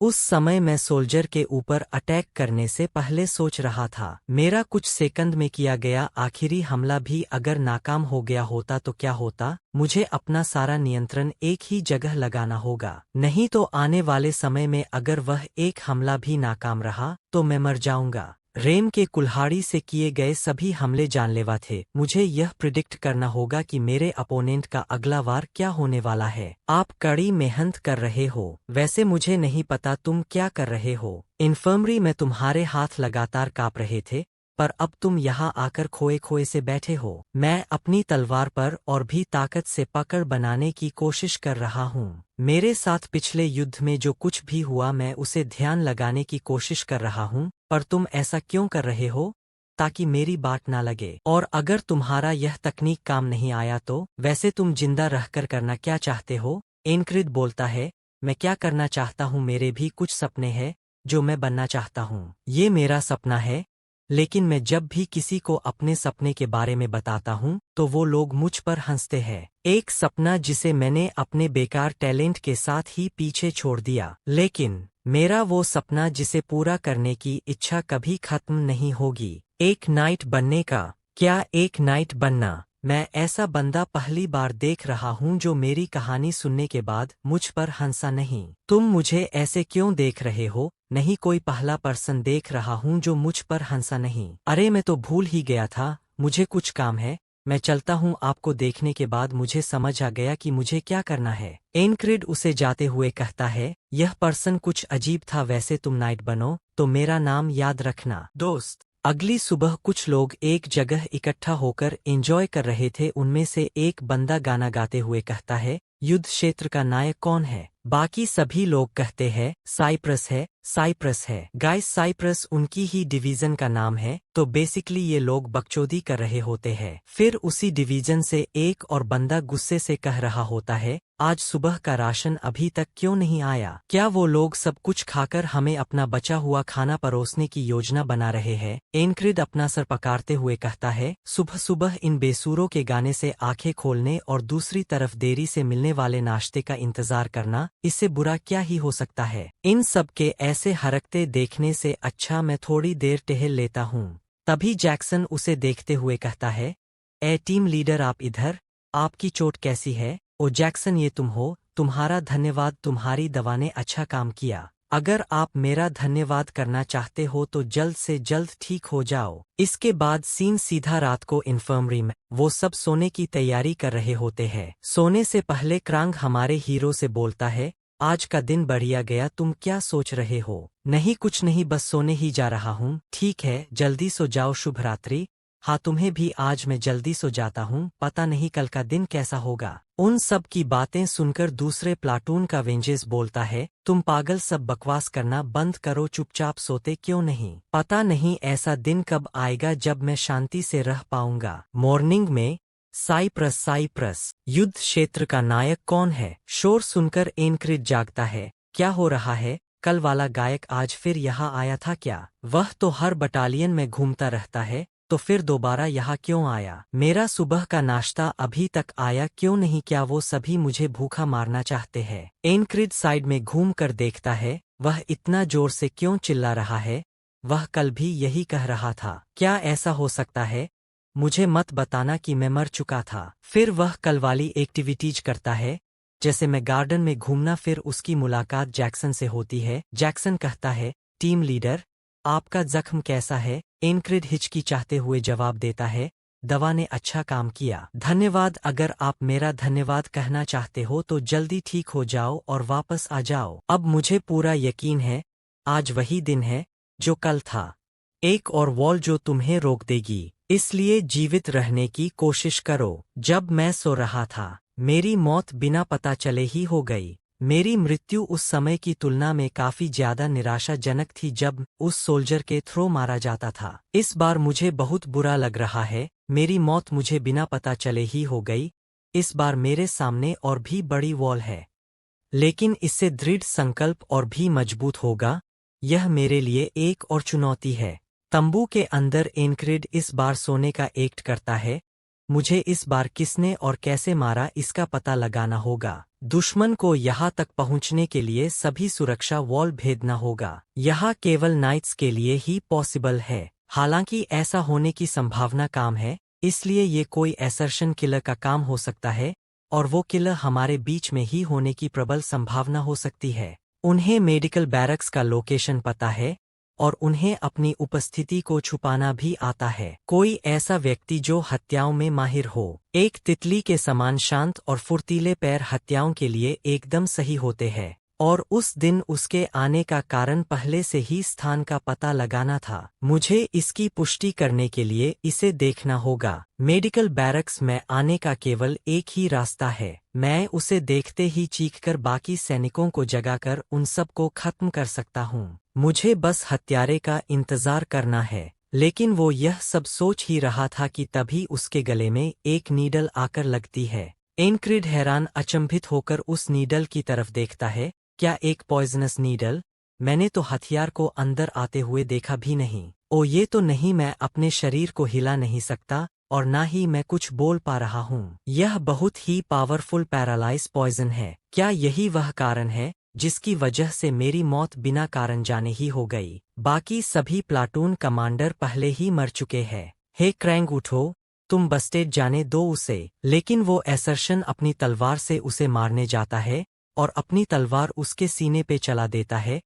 Speaker 2: उस समय मैं सोल्जर के ऊपर अटैक करने से पहले सोच रहा था, मेरा कुछ सेकंड में किया गया आखिरी हमला भी अगर नाकाम हो गया होता तो क्या होता? मुझे अपना सारा नियंत्रण एक ही जगह लगाना होगा, नहीं तो आने वाले समय में अगर वह एक हमला भी नाकाम रहा तो मैं मर जाऊंगा। रेम के कुल्हाड़ी से किए गए सभी हमले जानलेवा थे। मुझे यह प्रिडिक्ट करना होगा कि मेरे अपोनेंट का अगला वार क्या होने वाला है। आप कड़ी मेहनत कर रहे हो, वैसे मुझे नहीं पता तुम क्या कर रहे हो। इन्फर्मरी में तुम्हारे हाथ लगातार कांप रहे थे, पर अब तुम यहाँ आकर खोए खोए से बैठे हो। मैं अपनी तलवार पर और भी ताकत से पकड़ बनाने की कोशिश कर रहा हूँ। मेरे साथ पिछले युद्ध में जो कुछ भी हुआ मैं उसे ध्यान लगाने की कोशिश कर रहा हूँ, पर तुम ऐसा क्यों कर रहे हो? ताकि मेरी बात ना लगे। और अगर तुम्हारा यह तकनीक काम नहीं आया तो वैसे तुम जिंदा रहकर करना क्या चाहते हो? एनक्रिड बोलता है, मैं क्या करना चाहता हूँ, मेरे भी कुछ सपने हैं जो मैं बनना चाहता हूँ। ये मेरा सपना है, लेकिन मैं जब भी किसी को अपने सपने के बारे में बताता हूँ तो वो लोग मुझ पर हंसते हैं। एक सपना जिसे मैंने अपने बेकार टैलेंट के साथ ही पीछे छोड़ दिया, लेकिन मेरा वो सपना जिसे पूरा करने की इच्छा कभी खत्म नहीं होगी। एक नाइट बनने का। क्या एक नाइट बनना? मैं ऐसा बंदा पहली बार देख रहा हूँ जो मेरी कहानी सुनने के बाद मुझ पर हंसा नहीं। तुम मुझे ऐसे क्यों देख रहे हो? नहीं, कोई पहला पर्सन देख रहा हूँ जो मुझ पर हंसा नहीं। अरे मैं तो भूल ही गया था, मुझे कुछ काम है, मैं चलता हूँ। आपको देखने के बाद मुझे समझ आ गया कि मुझे क्या करना है। एनक्रिड उसे जाते हुए कहता है, यह पर्सन कुछ अजीब था, वैसे तुम नाइट बनो तो मेरा नाम याद रखना। दोस्त, अगली सुबह कुछ लोग एक जगह इकट्ठा होकर एंजॉय कर रहे थे। उनमें से एक बंदा गाना गाते हुए कहता है, युद्ध क्षेत्र का नायक कौन है? बाकी सभी लोग कहते हैं, साइप्रस है, साइप्रस है। गाइस, साइप्रस उनकी ही डिवीजन का नाम है। तो बेसिकली ये लोग बकचोदी कर रहे होते हैं। फिर उसी डिवीजन से एक और बंदा गुस्से से कह रहा होता है, आज सुबह का राशन अभी तक क्यों नहीं आया? क्या वो लोग सब कुछ खाकर हमें अपना बचा हुआ खाना परोसने की योजना बना रहे हैं? एनक्रिड अपना सर पकारते हुए कहता है, सुबह सुबह इन बेसूरों के गाने से आंखें खोलने और दूसरी तरफ देरी से मिलने वाले नाश्ते का इंतजार करना, इससे बुरा क्या ही हो सकता है? इन सब के ऐसे हरकते देखने से अच्छा मैं थोड़ी देर टहल लेता हूँ। तभी जैक्सन उसे देखते हुए कहता है, ए टीम लीडर, आप इधर, आपकी चोट कैसी है? ओ जैक्सन, ये तुम हो? तुम्हारा धन्यवाद, तुम्हारी दवा ने अच्छा काम किया। अगर आप मेरा धन्यवाद करना चाहते हो तो जल्द से जल्द ठीक हो जाओ। इसके बाद सीन सीधा रात को इन्फर्मरी में। वो सब सोने की तैयारी कर रहे होते हैं। सोने से पहले क्रांग हमारे हीरो से बोलता है, आज का दिन बढ़िया गया। तुम क्या सोच रहे हो? नहीं, कुछ नहीं, बस सोने ही जा रहा हूँ। ठीक है, जल्दी सो जाओ, शुभ रात्रि। हाँ, तुम्हें भी, आज मैं जल्दी सो जाता हूँ, पता नहीं कल का दिन कैसा होगा। उन सब की बातें सुनकर दूसरे प्लाटून का वेंजेस बोलता है, तुम पागल, सब बकवास करना बंद करो, चुपचाप सोते क्यों नहीं? पता नहीं ऐसा दिन कब आएगा जब मैं शांति से रह पाऊंगा। मॉर्निंग में साइप्रस, साइप्रस, युद्ध क्षेत्र का नायक कौन है? शोर सुनकर एनक्रिड जागता है। क्या हो रहा है? कल वाला गायक आज फिर यहाँ आया था क्या? वह तो हर बटालियन में घूमता रहता है, तो फिर दोबारा यहाँ क्यों आया? मेरा सुबह का नाश्ता अभी तक आया क्यों नहीं? क्या वो सभी मुझे भूखा मारना चाहते हैं? एनक्रिड साइड में घूम कर देखता है, वह इतना जोर से क्यों चिल्ला रहा है? वह कल भी यही कह रहा था। क्या ऐसा हो सकता है? मुझे मत बताना कि मैं मर चुका था। फिर वह कल वाली एक्टिविटीज करता है, जैसे मैं गार्डन में घूमना। फिर उसकी मुलाकात जैक्सन से होती है। जैक्सन कहता है, टीम लीडर, आपका जख्म कैसा है? एनक्रिड हिचकिचाते हुए जवाब देता है, दवा ने अच्छा काम किया, धन्यवाद। अगर आप मेरा धन्यवाद कहना चाहते हो तो जल्दी ठीक हो जाओ और वापस आ जाओ। अब मुझे पूरा यकीन है, आज वही दिन है जो कल था। एक और वॉल जो तुम्हें रोक देगी, इसलिए जीवित रहने की कोशिश करो। जब मैं सो रहा था, मेरी मौत बिना पता चले ही हो गई। मेरी मृत्यु उस समय की तुलना में काफी ज्यादा निराशाजनक थी जब उस सोल्जर के थ्रो मारा जाता था। इस बार मुझे बहुत बुरा लग रहा है, मेरी मौत मुझे बिना पता चले ही हो गई। इस बार मेरे सामने और भी बड़ी वॉल है, लेकिन इससे दृढ़ संकल्प और भी मजबूत होगा। यह मेरे लिए एक और चुनौती है। तंबू के अंदर एनक्रिड इस बार सोने का एक्ट करता है। मुझे इस बार किसने और कैसे मारा इसका पता लगाना होगा। दुश्मन को यहाँ तक पहुँचने के लिए सभी सुरक्षा वॉल भेदना होगा। यह केवल नाइट्स के लिए ही पॉसिबल है। हालांकि ऐसा होने की संभावना कम है, इसलिए ये कोई असर्शन किलर का काम हो सकता है, और वो किलर हमारे बीच में ही होने की प्रबल संभावना हो सकती है। उन्हें मेडिकल बैरक्स का लोकेशन पता है, और उन्हें अपनी उपस्थिति को छुपाना भी आता है। कोई ऐसा व्यक्ति जो हत्याओं में माहिर हो। एक तितली के समान शांत और फुर्तीले पैर हत्याओं के लिए एकदम सही होते हैं, और उस दिन उसके आने का कारण पहले से ही स्थान का पता लगाना था। मुझे इसकी पुष्टि करने के लिए इसे देखना होगा। मेडिकल बैरक्स में आने का केवल एक ही रास्ता है। मैं उसे देखते ही चीखकर बाकी सैनिकों को जगाकर उन सब को खत्म कर सकता हूँ। मुझे बस हत्यारे का इंतजार करना है। लेकिन वो यह सब सोच ही रहा था कि तभी उसके गले में एक नीडल आकर लगती है। एनक्रिड हैरान अचंभित होकर उस नीडल की तरफ देखता है। क्या एक पॉइजनस नीडल? मैंने तो हथियार को अंदर आते हुए देखा भी नहीं। ओ ये तो नहीं, मैं अपने शरीर को हिला नहीं सकता और ना ही मैं कुछ बोल पा रहा हूँ। यह बहुत ही पावरफुल पैरालाइज पॉइजन है। क्या यही वह कारण है जिसकी वजह से मेरी मौत बिना कारण जाने ही हो गई? बाकी सभी प्लाटून कमांडर पहले ही मर चुके हैं। हे क्रैंग, उठो, तुम बस्टेड, जाने दो उसे। लेकिन वो असर्शन अपनी तलवार से उसे मारने जाता है और अपनी तलवार उसके सीने पे चला देता है।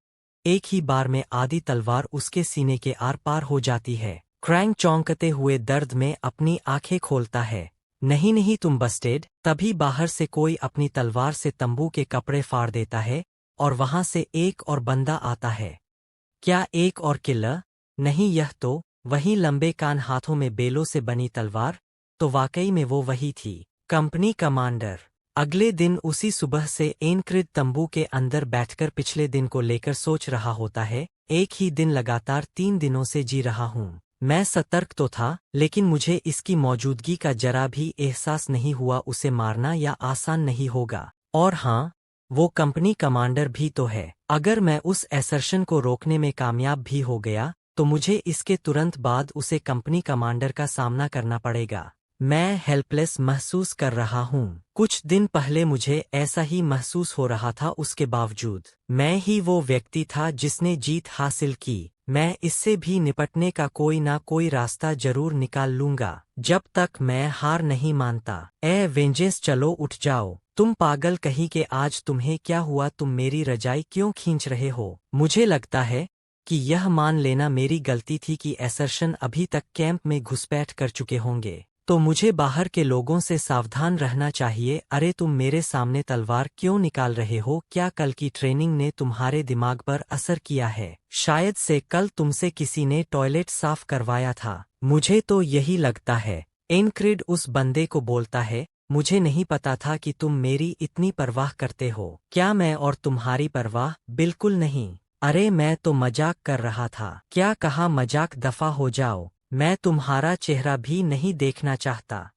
Speaker 2: एक ही बार में आधी तलवार उसके सीने के आर पार हो जाती है। क्रैंग चौंकते हुए दर्द में अपनी आंखें खोलता है। नहीं नहीं, तुम बस्टेड। तभी बाहर से कोई अपनी तलवार से तंबू के कपड़े फाड़ देता है और वहां से एक और बंदा आता है। क्या एक और किलर? नहीं, यह तो वहीं लंबे कान, हाथों में बेलों से बनी तलवार, तो वाकई में वो वही थी, कंपनी कमांडर। अगले दिन उसी सुबह से एनक्रिड तंबू के अंदर बैठकर पिछले दिन को लेकर सोच रहा होता है। एक ही दिन लगातार 3 दिनों से जी रहा हूँ। मैं सतर्क तो था, लेकिन मुझे इसकी मौजूदगी का जरा भी एहसास नहीं हुआ। उसे मारना या आसान नहीं होगा। और हाँ, वो कंपनी कमांडर भी तो है। अगर मैं उस असर्शन को रोकने में कामयाब भी हो गया, तो मुझे इसके तुरंत बाद उसे कंपनी कमांडर का सामना करना पड़ेगा। मैं हेल्पलेस महसूस कर रहा हूँ। कुछ दिन पहले मुझे ऐसा ही महसूस हो रहा था। उसके बावजूद मैं ही वो व्यक्ति था जिसने जीत हासिल की। मैं इससे भी निपटने का कोई ना कोई रास्ता जरूर निकाल लूंगा, जब तक मैं हार नहीं मानता। वेंजेंस, चलो उठ जाओ। तुम पागल कहीं के, आज तुम्हें क्या हुआ? तुम मेरी रजाई क्यों खींच रहे हो? मुझे लगता है कि यह मान लेना मेरी गलती थी कि असर्शन अभी तक कैंप में घुसपैठ कर चुके होंगे, तो मुझे बाहर के लोगों से सावधान रहना चाहिए। अरे तुम मेरे सामने तलवार क्यों निकाल रहे हो? क्या कल की ट्रेनिंग ने तुम्हारे दिमाग पर असर किया है? शायद से कल तुमसे किसी ने टॉयलेट साफ करवाया था। मुझे तो यही लगता है। एनक्रिड उस बंदे को बोलता है, मुझे नहीं पता था कि तुम मेरी इतनी परवाह करते हो। क्या मैं और तुम्हारी परवाह? बिल्कुल नहीं। अरे मैं तो मजाक कर रहा था। क्या कहा मजाक? दफा हो जाओ, मैं तुम्हारा चेहरा भी नहीं देखना चाहता।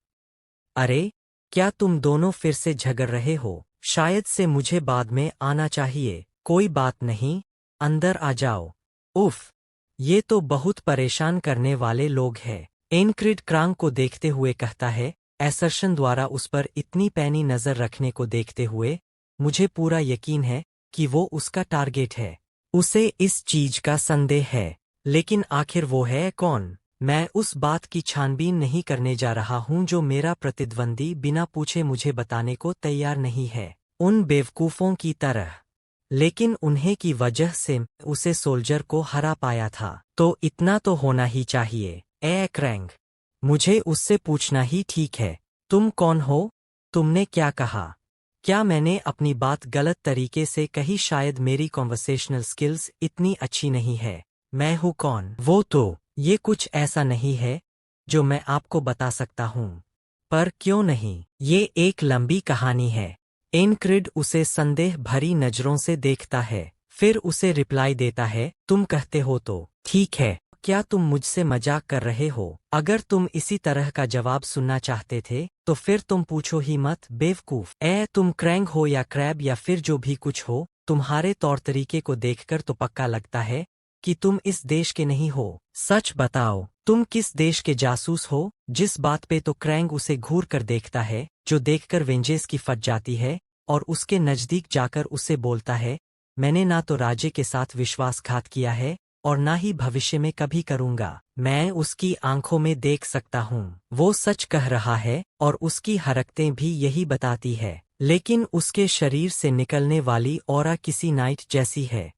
Speaker 2: अरे क्या तुम दोनों फिर से झगड़ रहे हो? शायद से मुझे बाद में आना चाहिए। कोई बात नहीं, अंदर आ जाओ। उफ, ये तो बहुत परेशान करने वाले लोग हैं। एनक्रिड क्रांग को देखते हुए कहता है। असर्शन द्वारा उस पर इतनी पैनी नजर रखने को देखते हुए मुझे पूरा यकीन है कि वो उसका टारगेट है। उसे इस चीज का संदेह है, लेकिन आखिर वो है कौन? मैं उस बात की छानबीन नहीं करने जा रहा हूं जो मेरा प्रतिद्वंदी बिना पूछे मुझे बताने को तैयार नहीं है, उन बेवकूफों की तरह। लेकिन उन्हें की वजह से उसे सोल्जर को हरा पाया था, तो इतना तो होना ही चाहिए। क्रैंग, मुझे उससे पूछना ही ठीक है। तुम कौन हो? तुमने क्या कहा? क्या मैंने अपनी बात गलत तरीके से कही? शायद मेरी कॉन्वर्सेशनल स्किल्स इतनी अच्छी नहीं है। मैं हूँ कौन? वो तो ये कुछ ऐसा नहीं है जो मैं आपको बता सकता हूँ। पर क्यों नहीं? ये एक लंबी कहानी है। एनक्रिड उसे संदेह भरी नजरों से देखता है, फिर उसे रिप्लाई देता है, तुम कहते हो तो ठीक है। क्या तुम मुझसे मजाक कर रहे हो? अगर तुम इसी तरह का जवाब सुनना चाहते थे तो फिर तुम पूछो ही मत, बेवकूफ। तुम क्रैंग हो या क्रैब या फिर जो भी कुछ हो, तुम्हारे तौर तरीके को देखकर तो पक्का लगता है कि तुम इस देश के नहीं हो। सच बताओ, तुम किस देश के जासूस हो? जिस बात पे तो क्रैंग उसे घूर कर देखता है, जो देखकर वेंजेस की फट जाती है और उसके नजदीक जाकर उससे बोलता है, मैंने ना तो राजे के साथ विश्वासघात किया है और ना ही भविष्य में कभी करूंगा। मैं उसकी आंखों में देख सकता हूँ, वो सच कह रहा है और उसकी हरकतें भी यही बताती है। लेकिन उसके शरीर से निकलने वाली ऑरा किसी नाइट जैसी है।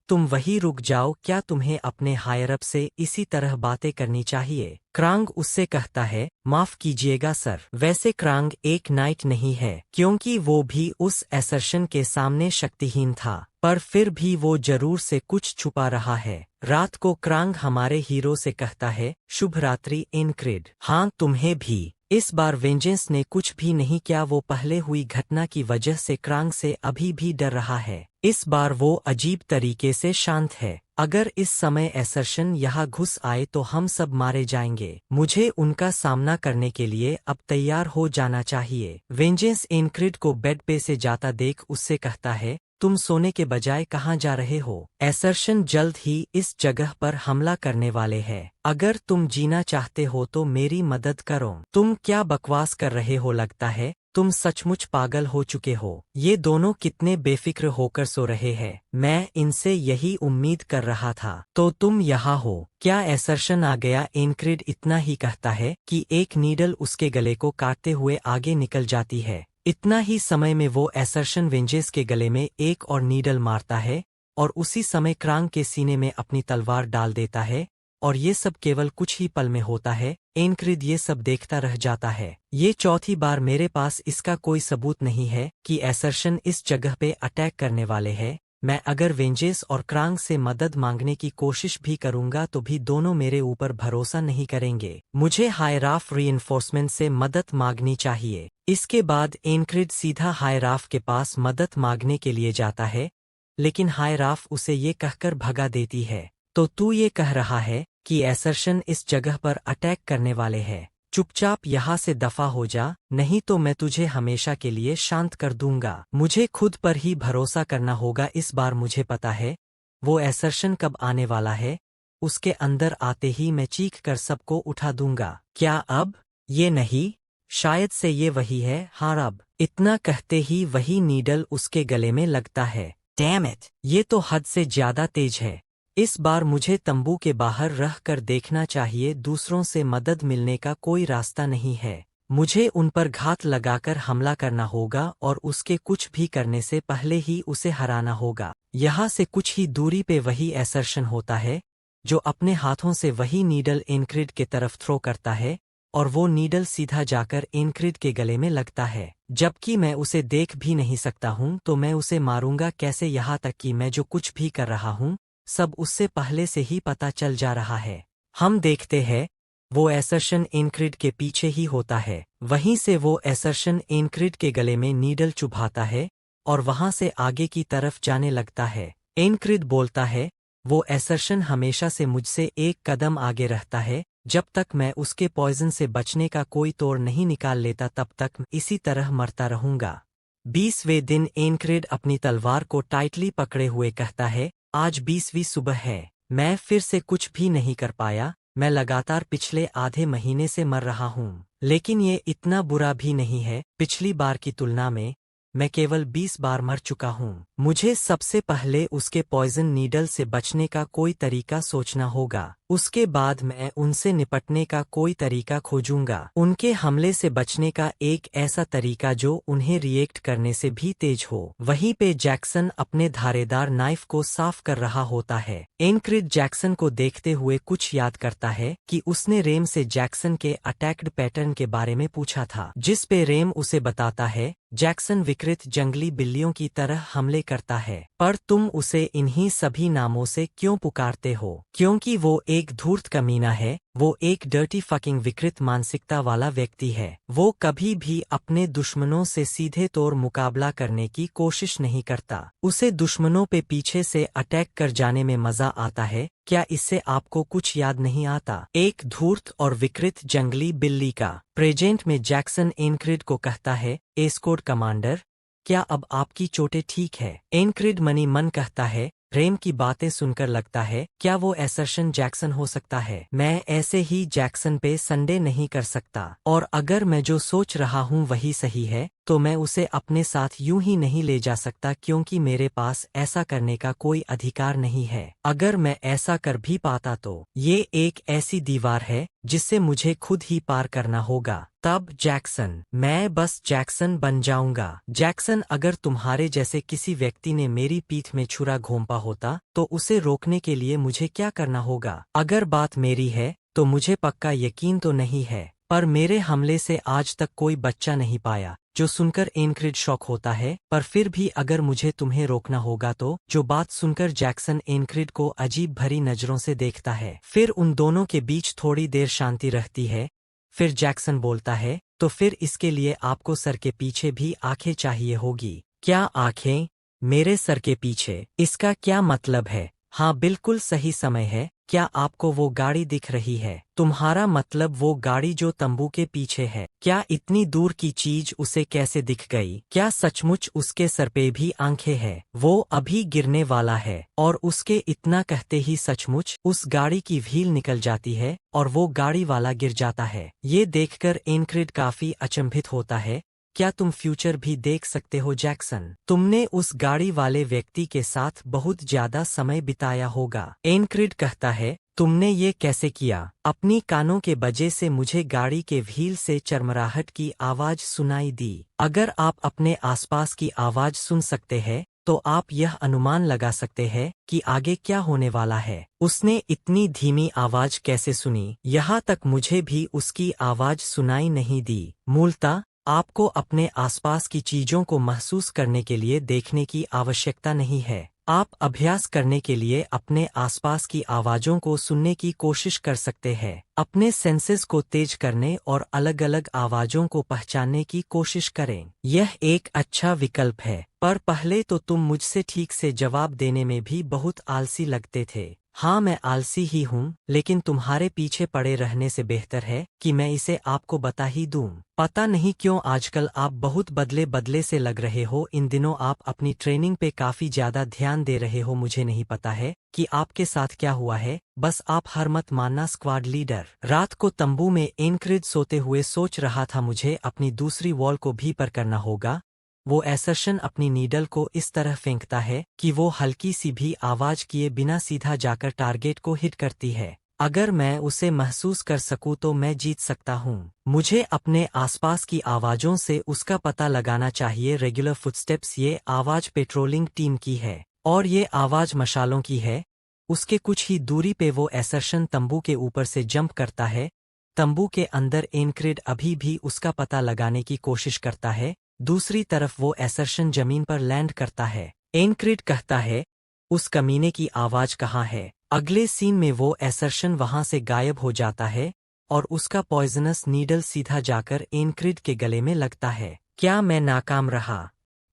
Speaker 2: तुम वही रुक जाओ। क्या तुम्हें अपने हायर अप से इसी तरह बातें करनी चाहिए? क्रांग उससे कहता है, माफ कीजिएगा सर। वैसे क्रांग एक नाइट नहीं है, क्योंकि वो भी उस असर्शन के सामने शक्तिहीन था, पर फिर भी वो जरूर से कुछ छुपा रहा है। रात को क्रांग हमारे हीरो से कहता है, शुभ रात्रि एनक्रिड। हाँ, तुम्हें भी। इस बार वेंजेंस ने कुछ भी नहीं किया। वो पहले हुई घटना की वजह से क्रांग से अभी भी डर रहा है। इस बार वो अजीब तरीके से शांत है। अगर इस समय असर्शन यहाँ घुस आए तो हम सब मारे जाएंगे। मुझे उनका सामना करने के लिए अब तैयार हो जाना चाहिए। वेंजेंस एनक्रिड को बेड पे से जाता देख उससे कहता है, तुम सोने के बजाय कहाँ जा रहे हो? असर्शन जल्द ही इस जगह पर हमला करने वाले हैं। अगर तुम जीना चाहते हो तो मेरी मदद करो। तुम क्या बकवास कर रहे हो? लगता है तुम सचमुच पागल हो चुके हो। ये दोनों कितने बेफिक्र होकर सो रहे हैं। मैं इनसे यही उम्मीद कर रहा था। तो तुम यहाँ हो? क्या असर्शन आ गया? एनक्रिड इतना ही कहता है कि एक नीडल उसके गले को काटते हुए आगे निकल जाती है। इतना ही समय में वो असर्शन वेंजेस के गले में एक और नीडल मारता है और उसी समय क्रांग के सीने में अपनी तलवार डाल देता है। और ये सब केवल कुछ ही पल में होता है। एनक्रिड ये सब देखता रह जाता है। ये चौथी बार मेरे पास इसका कोई सबूत नहीं है कि असर्शन इस जगह पे अटैक करने वाले हैं। मैं अगर वेंजेस और क्रांग से मदद मांगने की कोशिश भी करूंगा तो भी दोनों मेरे ऊपर भरोसा नहीं करेंगे। मुझे हायराफ रीइंफोर्समेंट से मदद मांगनी चाहिए। इसके बाद एनक्रिड सीधा हायराफ के पास मदद मांगने के लिए जाता है, लेकिन हायराफ उसे ये कहकर भगा देती है, तो तू ये कह रहा है कि एसर्शन इस जगह पर अटैक करने वाले हैं। चुपचाप यहाँ से दफा हो जा, नहीं तो मैं तुझे हमेशा के लिए शांत कर दूंगा। मुझे खुद पर ही भरोसा करना होगा, इस बार मुझे पता है वो एसर्शन कब आने वाला है। उसके अंदर आते ही मैं चीख कर सबको उठा दूंगा। क्या अब? ये नहीं, शायद से ये वही है। हाँ अब। इतना कहते ही वही नीडल उसके गले में लगता है। Damn it! ये तो हद से ज्यादा तेज है। इस बार मुझे तंबू के बाहर रह कर देखना चाहिए, दूसरों से मदद मिलने का कोई रास्ता नहीं है। मुझे उन पर घात लगाकर हमला करना होगा और उसके कुछ भी करने से पहले ही उसे हराना होगा। यहाँ से कुछ ही दूरी पे वही एसर्शन होता है जो अपने हाथों से वही नीडल एनक्रिड के तरफ थ्रो करता है, और वो नीडल सीधा जाकर एनक्रिड के गले में लगता है। जबकि मैं उसे देख भी नहीं सकता हूँ तो मैं उसे मारूंगा कैसे, यहाँ तक कि मैं जो कुछ भी कर रहा हूँ सब उससे पहले से ही पता चल जा रहा है। हम देखते हैं वो एसर्शन एनक्रिड के पीछे ही होता है। वहीं से वो एसर्शन एनक्रिड के गले में नीडल चुभाता है और वहां से आगे की तरफ जाने लगता है। एनक्रिड बोलता है, वो एसर्शन हमेशा से मुझसे एक कदम आगे रहता है। जब तक मैं उसके पॉइजन से बचने का कोई तोड़ नहीं निकाल लेता तब तक इसी तरह मरता रहूंगा। 20वें दिन एनक्रिड अपनी तलवार को टाइटली पकड़े हुए कहता है, आज 20वीं सुबह है। मैं फिर से कुछ भी नहीं कर पाया। मैं लगातार पिछले आधे महीने से मर रहा हूँ, लेकिन ये इतना बुरा भी नहीं है। पिछली बार की तुलना में मैं केवल 20 बार मर चुका हूँ। मुझे सबसे पहले उसके पॉइजन नीडल से बचने का कोई तरीका सोचना होगा। उसके बाद मैं उनसे निपटने का कोई तरीका खोजूंगा। उनके हमले से बचने का एक ऐसा तरीका जो उन्हें रिएक्ट करने से भी तेज हो। वहीं पे जैक्सन अपने धारेदार नाइफ को साफ कर रहा होता है। एनक्रिड जैक्सन को देखते हुए कुछ याद करता है कि उसने रेम से जैक्सन के अटैक्ड पैटर्न के बारे में पूछा था, जिस पे रेम उसे बताता है जैक्सन विकृत जंगली बिल्लियों की तरह हमले करता है। पर तुम उसे इन्हीं सभी नामों से क्यों पुकारते हो? क्योंकि वो एक धूर्त कमीना है। वो एक डर्टी फकिंग विकृत मानसिकता वाला व्यक्ति है। वो कभी भी अपने दुश्मनों से सीधे तौर मुकाबला करने की कोशिश नहीं करता। उसे दुश्मनों पे पीछे से अटैक कर जाने में मजा आता है। क्या इससे आपको कुछ याद नहीं आता? एक धूर्त और विकृत जंगली बिल्ली का। प्रेजेंट में जैक्सन एनक्रिड को कहता है, एस्कोर्ट कमांडर, क्या अब आपकी चोटें ठीक है? एनक्रिड मनी मन कहता है, रेम की बातें सुनकर लगता है क्या वो एसर्शन जैक्सन हो सकता है? मैं ऐसे ही जैक्सन पे संडे नहीं कर सकता, और अगर मैं जो सोच रहा हूँ वही सही है तो मैं उसे अपने साथ यूं ही नहीं ले जा सकता, क्योंकि मेरे पास ऐसा करने का कोई अधिकार नहीं है। अगर मैं ऐसा कर भी पाता तो ये एक ऐसी दीवार है जिससे मुझे खुद ही पार करना होगा। तब जैक्सन, मैं बस जैक्सन बन जाऊंगा। जैक्सन, अगर तुम्हारे जैसे किसी व्यक्ति ने मेरी पीठ में छुरा घोंपा होता तो उसे रोकने के लिए मुझे क्या करना होगा? अगर बात मेरी है तो मुझे पक्का यकीन तो नहीं है, पर मेरे हमले से आज तक कोई बच्चा नहीं पाया। जो सुनकर एनक्रिड शॉक होता है, पर फिर भी अगर मुझे तुम्हें रोकना होगा तो। जो बात सुनकर जैक्सन एनक्रिड को अजीब भरी नजरों से देखता है। फिर उन दोनों के बीच थोड़ी देर शांति रहती है। फिर जैक्सन बोलता है, तो फिर इसके लिए आपको सर के पीछे भी आंखें चाहिए होगी। क्या आंखें? मेरे सर के पीछे? इसका क्या मतलब है? हाँ, बिल्कुल सही समय है। क्या आपको वो गाड़ी दिख रही है? तुम्हारा मतलब वो गाड़ी जो तंबू के पीछे है? क्या इतनी दूर की चीज उसे कैसे दिख गई? क्या सचमुच उसके सर पे भी आंखें हैं? वो अभी गिरने वाला है। और उसके इतना कहते ही सचमुच उस गाड़ी की व्हील निकल जाती है और वो गाड़ी वाला गिर जाता है। ये देखकर एनक्रिड काफी अचंभित होता है। क्या तुम फ्यूचर भी देख सकते हो जैक्सन? तुमने उस गाड़ी वाले व्यक्ति के साथ बहुत ज्यादा समय बिताया होगा। एनक्रिड कहता है, तुमने ये कैसे किया? अपनी कानों के वजह से मुझे गाड़ी के व्हील से चरमराहट की आवाज सुनाई दी। अगर आप अपने आसपास की आवाज सुन सकते हैं तो आप यह अनुमान लगा सकते हैं कि आगे क्या होने वाला है। उसने इतनी धीमी आवाज कैसे सुनी? यहाँ तक मुझे भी उसकी आवाज सुनाई नहीं दी। मूलतः आपको अपने आसपास की चीजों को महसूस करने के लिए देखने की आवश्यकता नहीं है। आप अभ्यास करने के लिए अपने आसपास की आवाज़ों को सुनने की कोशिश कर सकते हैं। अपने सेंसेस को तेज करने और अलग अलग आवाज़ों को पहचानने की कोशिश करें। यह एक अच्छा विकल्प है, पर पहले तो तुम मुझसे ठीक से जवाब देने में भी बहुत आलसी लगते थे। हाँ, मैं आलसी ही हूँ, लेकिन तुम्हारे पीछे पड़े रहने से बेहतर है कि मैं इसे आपको बता ही दूँ। पता नहीं क्यों आजकल आप बहुत बदले बदले से लग रहे हो। इन दिनों आप अपनी ट्रेनिंग पे काफी ज्यादा ध्यान दे रहे हो। मुझे नहीं पता है कि आपके साथ क्या हुआ है, बस आप हार मत मानना स्क्वाड लीडर। रात को तंबू में एनक्रिड सोते हुए सोच रहा था मुझे अपनी दूसरी वॉल को भी पर करना होगा। वो एसर्शन अपनी नीडल को इस तरह फेंकता है कि वो हल्की सी भी आवाज किए बिना सीधा जाकर टारगेट को हिट करती है। अगर मैं उसे महसूस कर सकूं तो मैं जीत सकता हूं। मुझे अपने आसपास की आवाजों से उसका पता लगाना चाहिए। रेगुलर फुटस्टेप्स, ये आवाज पेट्रोलिंग टीम की है और ये आवाज मशालों की है। उसके कुछ ही दूरी पे वो एसर्शन तंबू के ऊपर से जंप करता है। तंबू के अंदर एनक्रिड अभी भी उसका पता लगाने की कोशिश करता है। दूसरी तरफ वो एसर्शन जमीन पर लैंड करता है। एनक्रिड कहता है, उस कमीने की आवाज कहाँ है? अगले सीन में वो एसर्शन वहां से गायब हो जाता है और उसका पॉइजनस नीडल सीधा जाकर एनक्रिड के गले में लगता है। क्या मैं नाकाम रहा?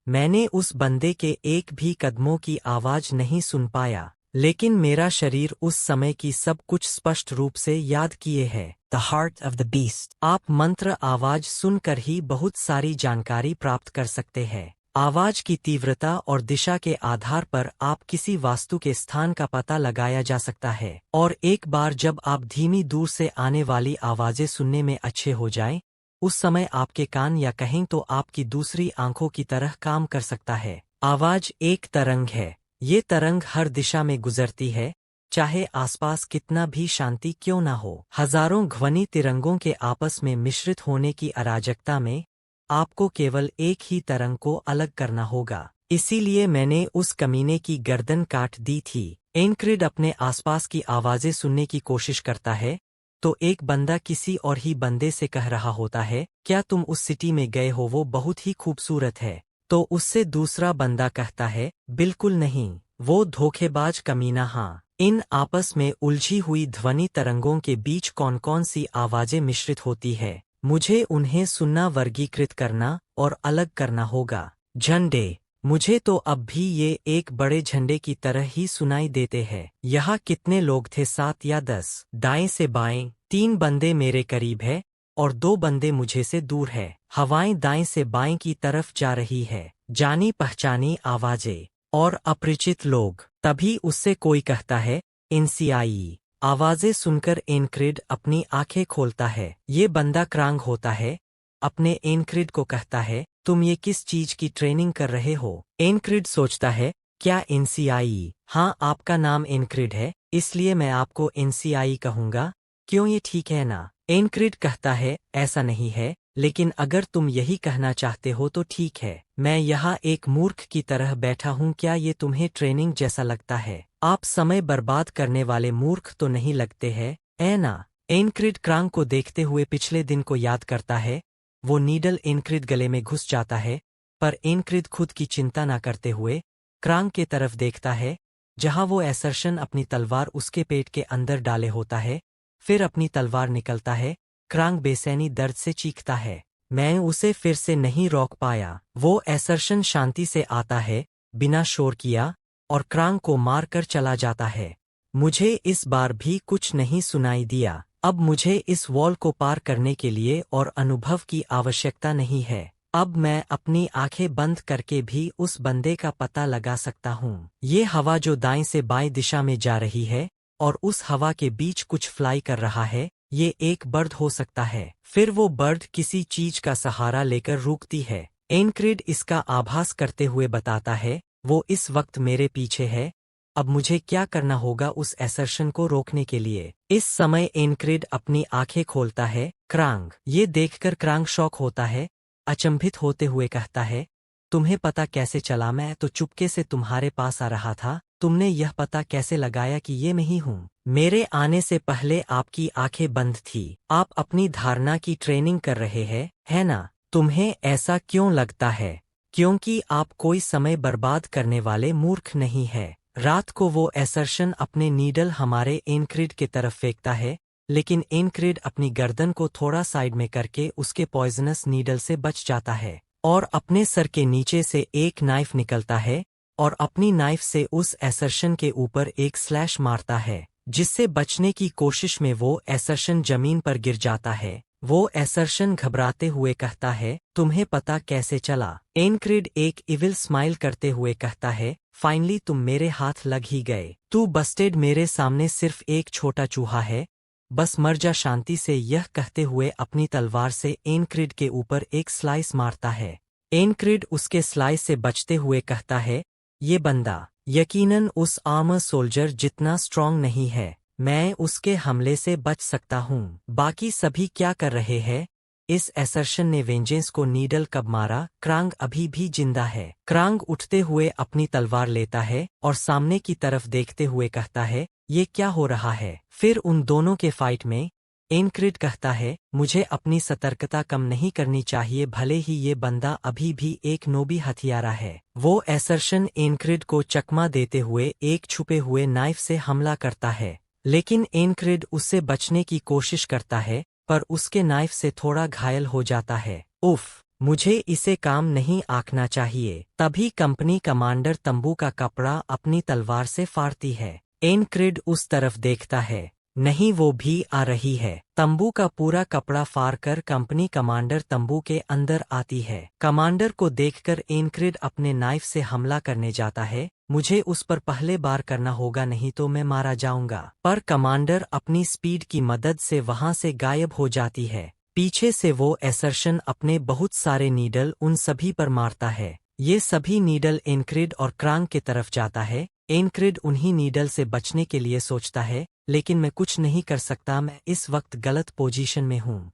Speaker 2: मैंने उस बंदे के एक भी कदमों की आवाज नहीं सुन पाया, लेकिन मेरा शरीर उस समय की सब कुछ स्पष्ट रूप से याद किए है। The heart of the beast. आप मंत्र आवाज सुनकर ही बहुत सारी जानकारी प्राप्त कर सकते हैं। आवाज की तीव्रता और दिशा के आधार पर आप किसी वास्तु के स्थान का पता लगाया जा सकता है। और एक बार जब आप धीमी दूर से आने वाली आवाजें सुनने में अच्छे हो जाएं, उस समय आपके कान या कहें तो आपकी दूसरी आंखों की तरह काम कर सकता है। आवाज एक तरंग है। ये तरंग हर दिशा में गुजरती है, चाहे आसपास कितना भी शांति क्यों ना हो। हजारों ध्वनि तिरंगों के आपस में मिश्रित होने की अराजकता में आपको केवल एक ही तरंग को अलग करना होगा। इसीलिए मैंने उस कमीने की गर्दन काट दी थी। एनक्रिड अपने आसपास की आवाजें सुनने की कोशिश करता है, तो एक बंदा किसी और ही बंदे से कह रहा होता है, क्या तुम उस सिटी में गए हो? वो बहुत ही खूबसूरत है। तो उससे दूसरा बंदा कहता है, बिल्कुल नहीं, वो धोखेबाज कमीना। हाँ, इन आपस में उलझी हुई ध्वनि तरंगों के बीच कौन कौन सी आवाजें मिश्रित होती है, मुझे उन्हें सुनना, वर्गीकृत करना और अलग करना होगा। झंडे। मुझे तो अब भी ये एक बड़े झंडे की तरह ही सुनाई देते हैं। यहाँ कितने लोग थे? 7 या 10। दाएं से बाएं 3 बंदे मेरे करीब है और 2 बंदे मुझे से दूर है। हवाएं दाएं से बाएं की तरफ जा रही है। जानी पहचानी आवाजें और अपरिचित लोग। तभी उससे कोई कहता है, एनसीआई। आवाजें सुनकर एनक्रिड अपनी आंखें खोलता है। ये बंदा क्रांग होता है। अपने एनक्रिड को कहता है, तुम ये किस चीज की ट्रेनिंग कर रहे हो? एनक्रिड सोचता है, क्या एनसीआई? हाँ, आपका नाम एनक्रिड है, इसलिए मैं आपको एनसीआई कहूंगा। क्यों, ये ठीक है ना? एनक्रिड कहता है, ऐसा नहीं है, लेकिन अगर तुम यही कहना चाहते हो तो ठीक है। मैं यहाँ एक मूर्ख की तरह बैठा हूँ, क्या ये तुम्हें ट्रेनिंग जैसा लगता है? आप समय बर्बाद करने वाले मूर्ख तो नहीं लगते हैं, ऐ ना? एनक्रिड क्रांग को देखते हुए पिछले दिन को याद करता है। वो नीडल एनक्रिड गले में घुस जाता है, पर एनक्रिड खुद की चिंता ना करते हुए क्रांग के तरफ देखता है, जहां वो एसर्शन अपनी तलवार उसके पेट के अंदर डाले होता है। फिर अपनी तलवार निकलता है। क्रांग बेसैनी दर्द से चीखता है। मैं उसे फिर से नहीं रोक पाया। वो एसर्शन शांति से आता है, बिना शोर किया, और क्रांग को मारकर चला जाता है। मुझे इस बार भी कुछ नहीं सुनाई दिया। अब मुझे इस वॉल को पार करने के लिए और अनुभव की आवश्यकता नहीं है। अब मैं अपनी आंखें बंद करके भी उस बंदे का पता लगा सकता हूँ। ये हवा जो दाएं से बाएं दिशा में जा रही है और उस हवा के बीच कुछ फ्लाई कर रहा है, ये एक बर्ड हो सकता है। फिर वो बर्ड किसी चीज का सहारा लेकर रुकती है। एनक्रिड इसका आभास करते हुए बताता है, वो इस वक्त मेरे पीछे है। अब मुझे क्या करना होगा उस एसर्शन को रोकने के लिए? इस समय एनक्रिड अपनी आंखें खोलता है। क्रांग। ये देखकर क्रांग शॉक होता है। अचंभित होते हुए कहता है, तुम्हें पता कैसे चला? मैं तो चुपके से तुम्हारे पास आ रहा था। तुमने यह पता कैसे लगाया कि ये मैं ही हूँ? मेरे आने से पहले आपकी आंखें बंद थी। आप अपनी धारणा की ट्रेनिंग कर रहे हैं, है ना? तुम्हें ऐसा क्यों लगता है? क्योंकि आप कोई समय बर्बाद करने वाले मूर्ख नहीं है। रात को वो एसर्शन अपने नीडल हमारे एनक्रिड की तरफ फेंकता है, लेकिन एनक्रिड अपनी गर्दन को थोड़ा साइड में करके उसके पॉइजनस नीडल से बच जाता है और अपने सर के नीचे से एक नाइफ निकलता है और अपनी नाइफ से उस एसर्शन के ऊपर एक स्लैश मारता है, जिससे बचने की कोशिश में वो एसर्शन जमीन पर गिर जाता है। वो एसर्शन घबराते हुए कहता है, तुम्हें पता कैसे चला? एनक्रिड एक इविल स्माइल करते हुए कहता है, फाइनली तुम मेरे हाथ लग ही गए। तू बस्टेड, मेरे सामने सिर्फ एक छोटा चूहा है, बस मर जा शांति से। यह कहते हुए अपनी तलवार से एनक्रिड के ऊपर एक स्लाइस मारता है। एनक्रिड उसके स्लाइस से बचते हुए कहता है, ये बंदा यकीनन उस आर्मर सोल्जर जितना स्ट्रांग नहीं है, मैं उसके हमले से बच सकता हूँ। बाकी सभी क्या कर रहे हैं? इस एसर्शन ने वेंजेंस को नीडल कब मारा? क्रांग अभी भी जिंदा है। क्रांग उठते हुए अपनी तलवार लेता है और सामने की तरफ देखते हुए कहता है, ये क्या हो रहा है? फिर उन दोनों के फाइट में एनक्रिड कहता है, मुझे अपनी सतर्कता कम नहीं करनी चाहिए, भले ही ये बंदा अभी भी एक नोबी हथियारा है। वो एसर्शन एनक्रिड को चकमा देते हुए एक छुपे हुए नाइफ से हमला करता है, लेकिन एनक्रिड उससे बचने की कोशिश करता है, पर उसके नाइफ से थोड़ा घायल हो जाता है। उफ, मुझे इसे काम नहीं आंकना चाहिए। तभी कंपनी कमांडर तंबू का कपड़ा अपनी तलवार से फाड़ती है। एनक्रिड उस तरफ देखता है, नहीं वो भी आ रही है। तंबू का पूरा कपड़ा फाड़कर कंपनी कमांडर तंबू के अंदर आती है। कमांडर को देखकर एनक्रिड अपने नाइफ से हमला करने जाता है, मुझे उस पर पहले बार करना होगा, नहीं तो मैं मारा जाऊंगा। पर कमांडर अपनी स्पीड की मदद से वहां से गायब हो जाती है। पीछे से वो एसर्शन अपने बहुत सारे नीडल उन सभी पर मारता है। ये सभी नीडल एनक्रिड और क्रांग की तरफ जाता है। एनक्रिड उन्हीं नीडल से बचने के लिए सोचता है, लेकिन मैं कुछ नहीं कर सकता, मैं इस वक्त गलत पोजीशन में हूँ।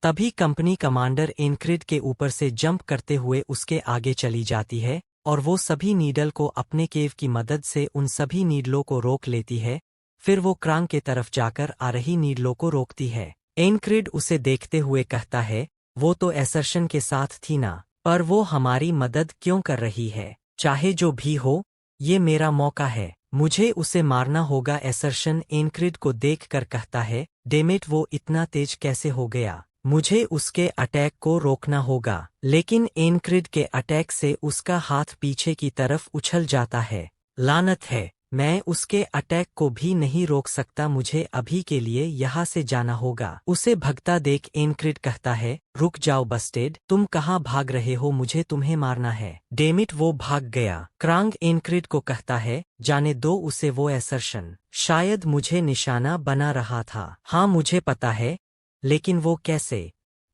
Speaker 2: तभी कंपनी कमांडर एनक्रिड के ऊपर से जंप करते हुए उसके आगे चली जाती है और वो सभी नीडल को अपने केव की मदद से उन सभी नीडलों को रोक लेती है। फिर वो क्रांग के तरफ जाकर आ रही नीडलों को रोकती है। एनक्रिड उसे देखते हुए कहता है, वो तो एसर्शन के साथ थी ना, पर वो हमारी मदद क्यों कर रही है? चाहे जो भी हो, ये मेरा मौका है, मुझे उसे मारना होगा। एसर्शन एनक्रिड को देखकर कहता है, डेमिट, वो इतना तेज कैसे हो गया? मुझे उसके अटैक को रोकना होगा। लेकिन एनक्रिड के अटैक से उसका हाथ पीछे की तरफ उछल जाता है। लानत है, मैं उसके अटैक को भी नहीं रोक सकता, मुझे अभी के लिए यहाँ से जाना होगा। उसे भगता देख एनक्रिड कहता है, रुक जाओ बस्टेड, तुम कहाँ भाग रहे हो? मुझे तुम्हें मारना है। डेमिट, वो भाग गया। क्रांग एनक्रिड को कहता है, जाने दो उसे, वो एसर्शन शायद मुझे निशाना बना रहा था। हाँ मुझे पता है, लेकिन वो कैसे?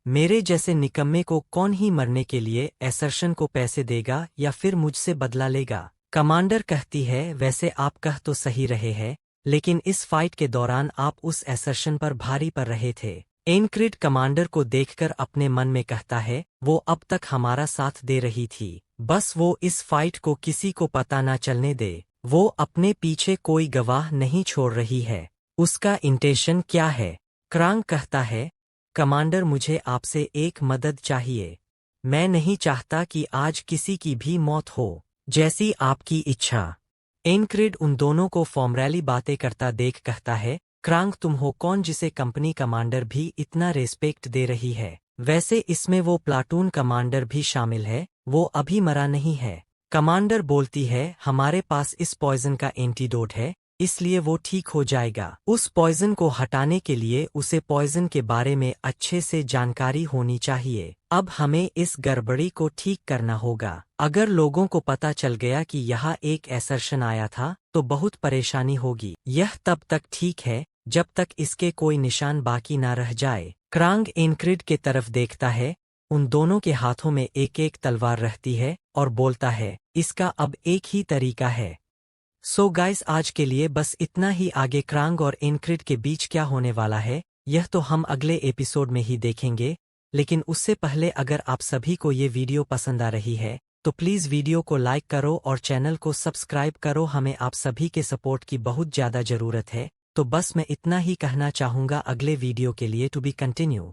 Speaker 2: मेरे जैसे निकम्मे को कौन ही मरने के लिए एसर्शन को पैसे देगा या फिर मुझसे बदला लेगा? कमांडर कहती है, वैसे आप कह तो सही रहे हैं, लेकिन इस फाइट के दौरान आप उस एसर्शन पर भारी पड़ रहे थे। एनक्रिड कमांडर को देखकर अपने मन में कहता है, वो अब तक हमारा साथ दे रही थी, बस वो इस फाइट को किसी को पता ना चलने दे। वो अपने पीछे कोई गवाह नहीं छोड़ रही है। उसका इंटेंशन क्या है? क्रांग कहता है, कमांडर, मुझे आपसे एक मदद चाहिए। मैं नहीं चाहता कि आज किसी की भी मौत हो, जैसी आपकी इच्छा। एनक्रिड उन दोनों को फॉर्मली बातें करता देख कहता है, क्रांग, तुम हो कौन जिसे कंपनी कमांडर भी इतना रेस्पेक्ट दे रही है? वैसे इसमें वो प्लाटून कमांडर भी शामिल है, वो अभी मरा नहीं है। कमांडर बोलती है, हमारे पास इस पॉइजन का एंटीडोट है, इसलिए वो ठीक हो जाएगा। उस पॉइजन को हटाने के लिए उसे पॉइजन के बारे में अच्छे से जानकारी होनी चाहिए। अब हमें इस गड़बड़ी को ठीक करना होगा। अगर लोगों को पता चल गया कि यहाँ एक एसर्शन आया था, तो बहुत परेशानी होगी। यह तब तक ठीक है जब तक इसके कोई निशान बाकी ना रह जाए। क्रांग एनक्रिड के तरफ देखता है, उन दोनों के हाथों में एक एक तलवार रहती है और बोलता है, इसका अब एक ही तरीका है। सो गाइस, आज के लिए बस इतना ही। आगे क्रांग और एनक्रिड के बीच क्या होने वाला है, यह तो हम अगले एपिसोड में ही देखेंगे। लेकिन उससे पहले अगर आप सभी को ये वीडियो पसंद आ रही है, तो प्लीज़ वीडियो को लाइक करो और चैनल को सब्सक्राइब करो। हमें आप सभी के सपोर्ट की बहुत ज़्यादा ज़रूरत है। तो बस मैं इतना ही कहना चाहूँगा, अगले वीडियो के लिए टू बी कंटिन्यू।